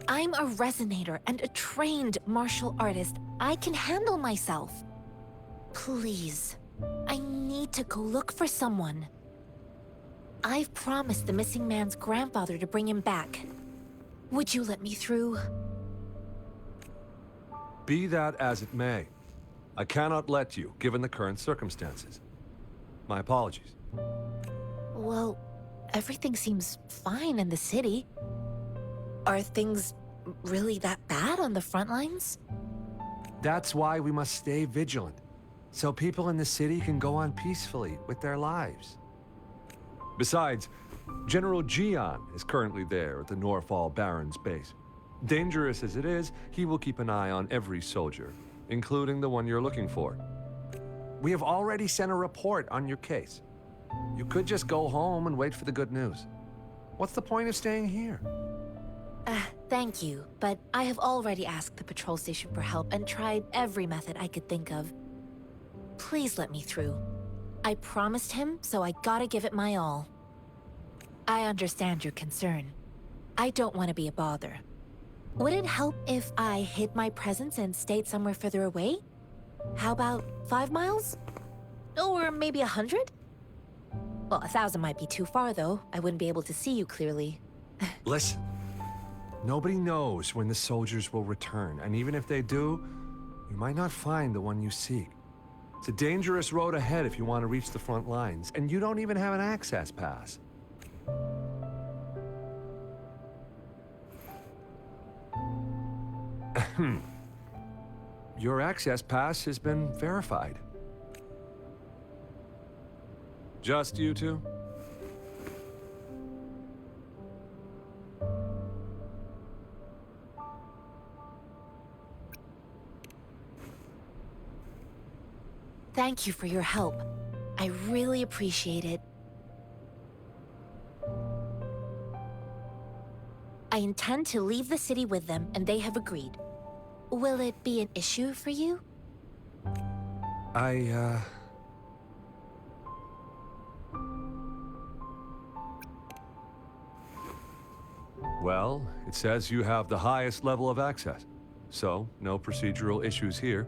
I'm a resonator and a trained martial artist. I can handle myself. Please, I need to go look for someone. I've promised the missing man's grandfather to bring him back. Would you let me through? Be that as it may, I cannot let you, given the current circumstances. My apologies. Well, everything seems fine in the city. Are things really that bad on the front lines? That's why we must stay vigilant, so people in the city can go on peacefully with their lives. Besides, General Gian is currently there at the Norfall Barrens base. Dangerous as it is, he will keep an eye on every soldier, including the one you're looking for. We have already sent a report on your case. You could just go home and wait for the good news. What's the point of staying here? Thank you, but I have already asked the patrol station for help and tried every method I could think of. Please let me through. I promised him, so I gotta give it my all. I understand your concern. I don't want to be a bother. Would it help if I hid my presence and stayed somewhere further away? How about 5 miles? Or maybe 100? Well, 1,000 might be too far, though. I wouldn't be able to see you clearly. Listen. Nobody knows when the soldiers will return, and even if they do, you might not find the one you seek. It's a dangerous road ahead if you want to reach the front lines, and you don't even have an access pass. Your access pass has been verified. Just you two? Thank you for your help. I really appreciate it. I intend to leave the city with them, and they have agreed. Will it be an issue for you? Well, it says you have the highest level of access, so no procedural issues here.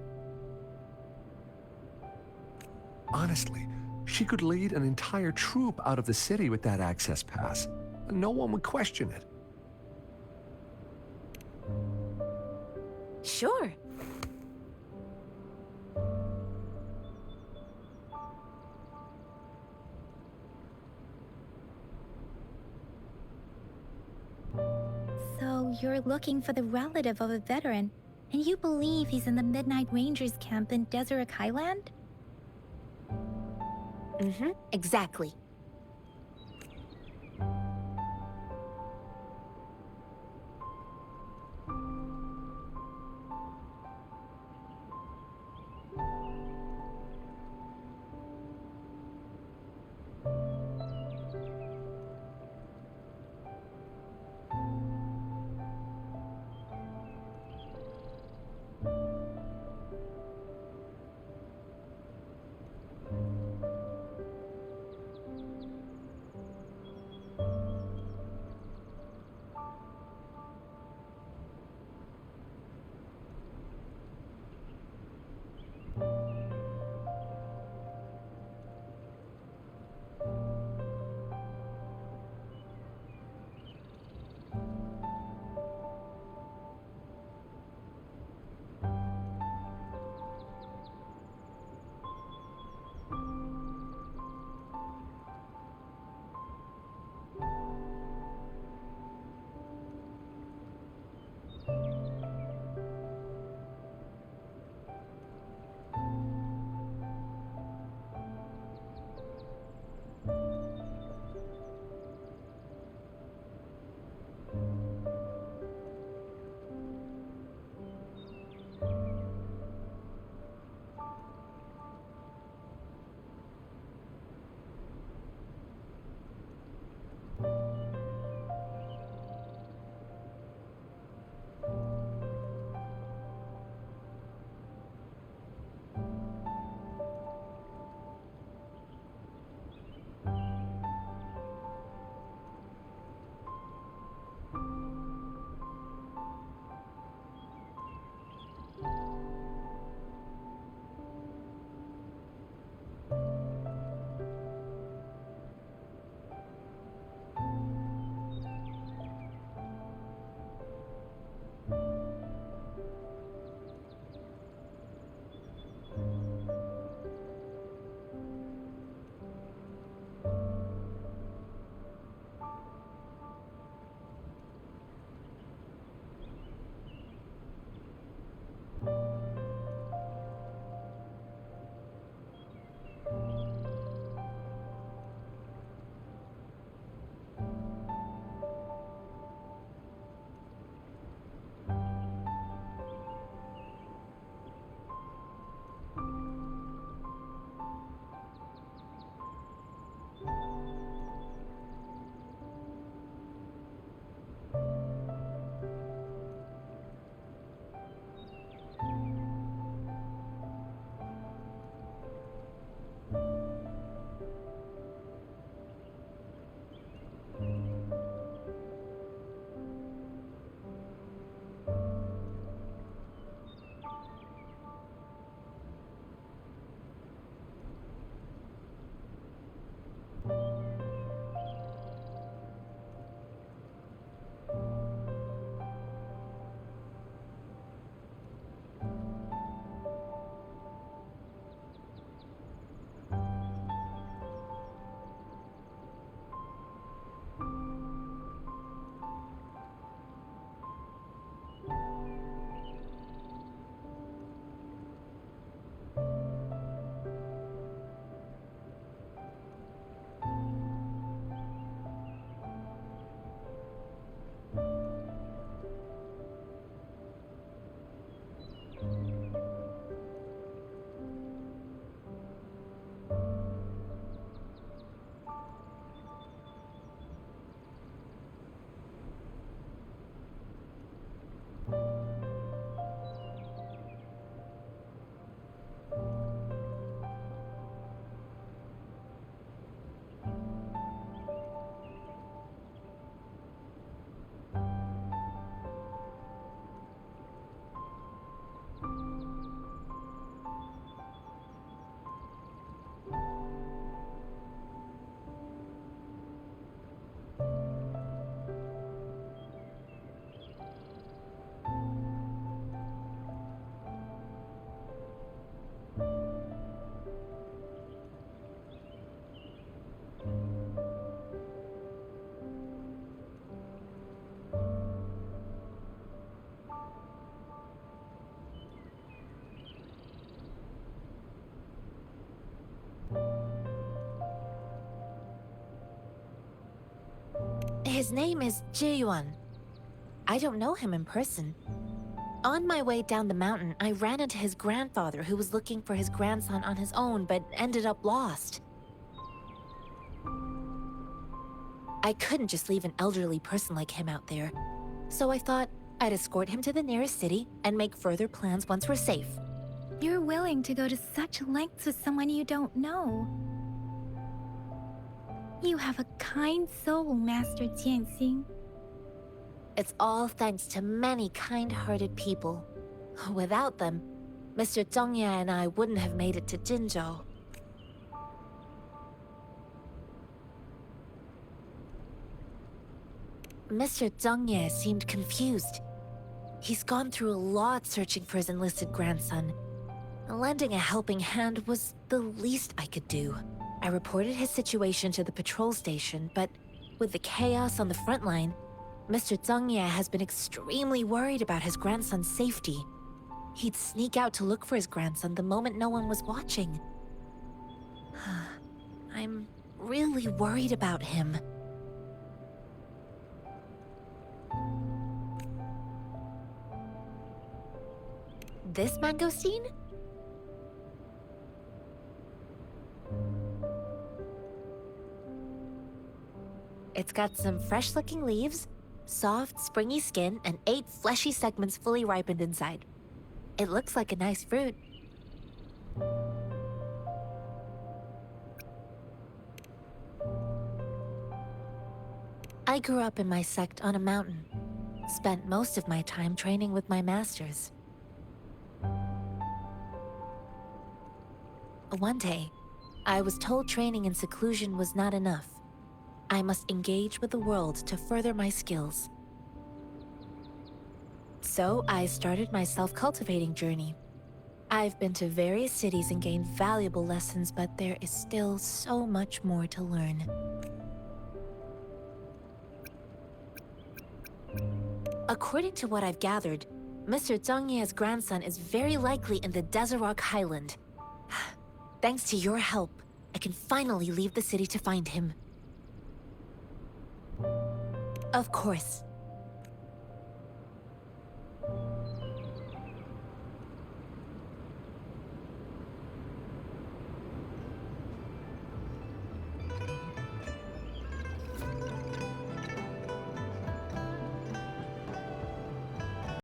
Honestly, she could lead an entire troop out of the city with that access pass. No one would question it. Sure. So you're looking for the relative of a veteran, and you believe he's in the Midnight Rangers camp in Deseret Highland? Exactly. His name is Ji-yuan. I don't know him in person. On my way down the mountain, I ran into his grandfather who was looking for his grandson on his own but ended up lost. I couldn't just leave an elderly person like him out there, so I thought I'd escort him to the nearest city and make further plans once we're safe. You're willing to go to such lengths with someone you don't know. You have a kind soul, Master Jianxing. It's all thanks to many kind-hearted people. Without them, Mr. Zhongye and I wouldn't have made it to Jinzhou. Mr. Zhongye seemed confused. He's gone through a lot searching for his enlisted grandson. Lending a helping hand was the least I could do. I reported his situation to the patrol station, but with the chaos on the front line, Mr. Zhongye has been extremely worried about his grandson's safety. He'd sneak out to look for his grandson the moment no one was watching. I'm really worried about him. This mangosteen? It's got some fresh-looking leaves, soft, springy skin, and 8 fleshy segments fully ripened inside. It looks like a nice fruit. I grew up in my sect on a mountain. Spent most of my time training with my masters. One day, I was told training in seclusion was not enough. I must engage with the world to further my skills. So I started my self-cultivating journey. I've been to various cities and gained valuable lessons, but there is still so much more to learn. According to what I've gathered, Mr. Zhongye's grandson is very likely in the Desert Highland. Thanks to your help, I can finally leave the city to find him. Of course,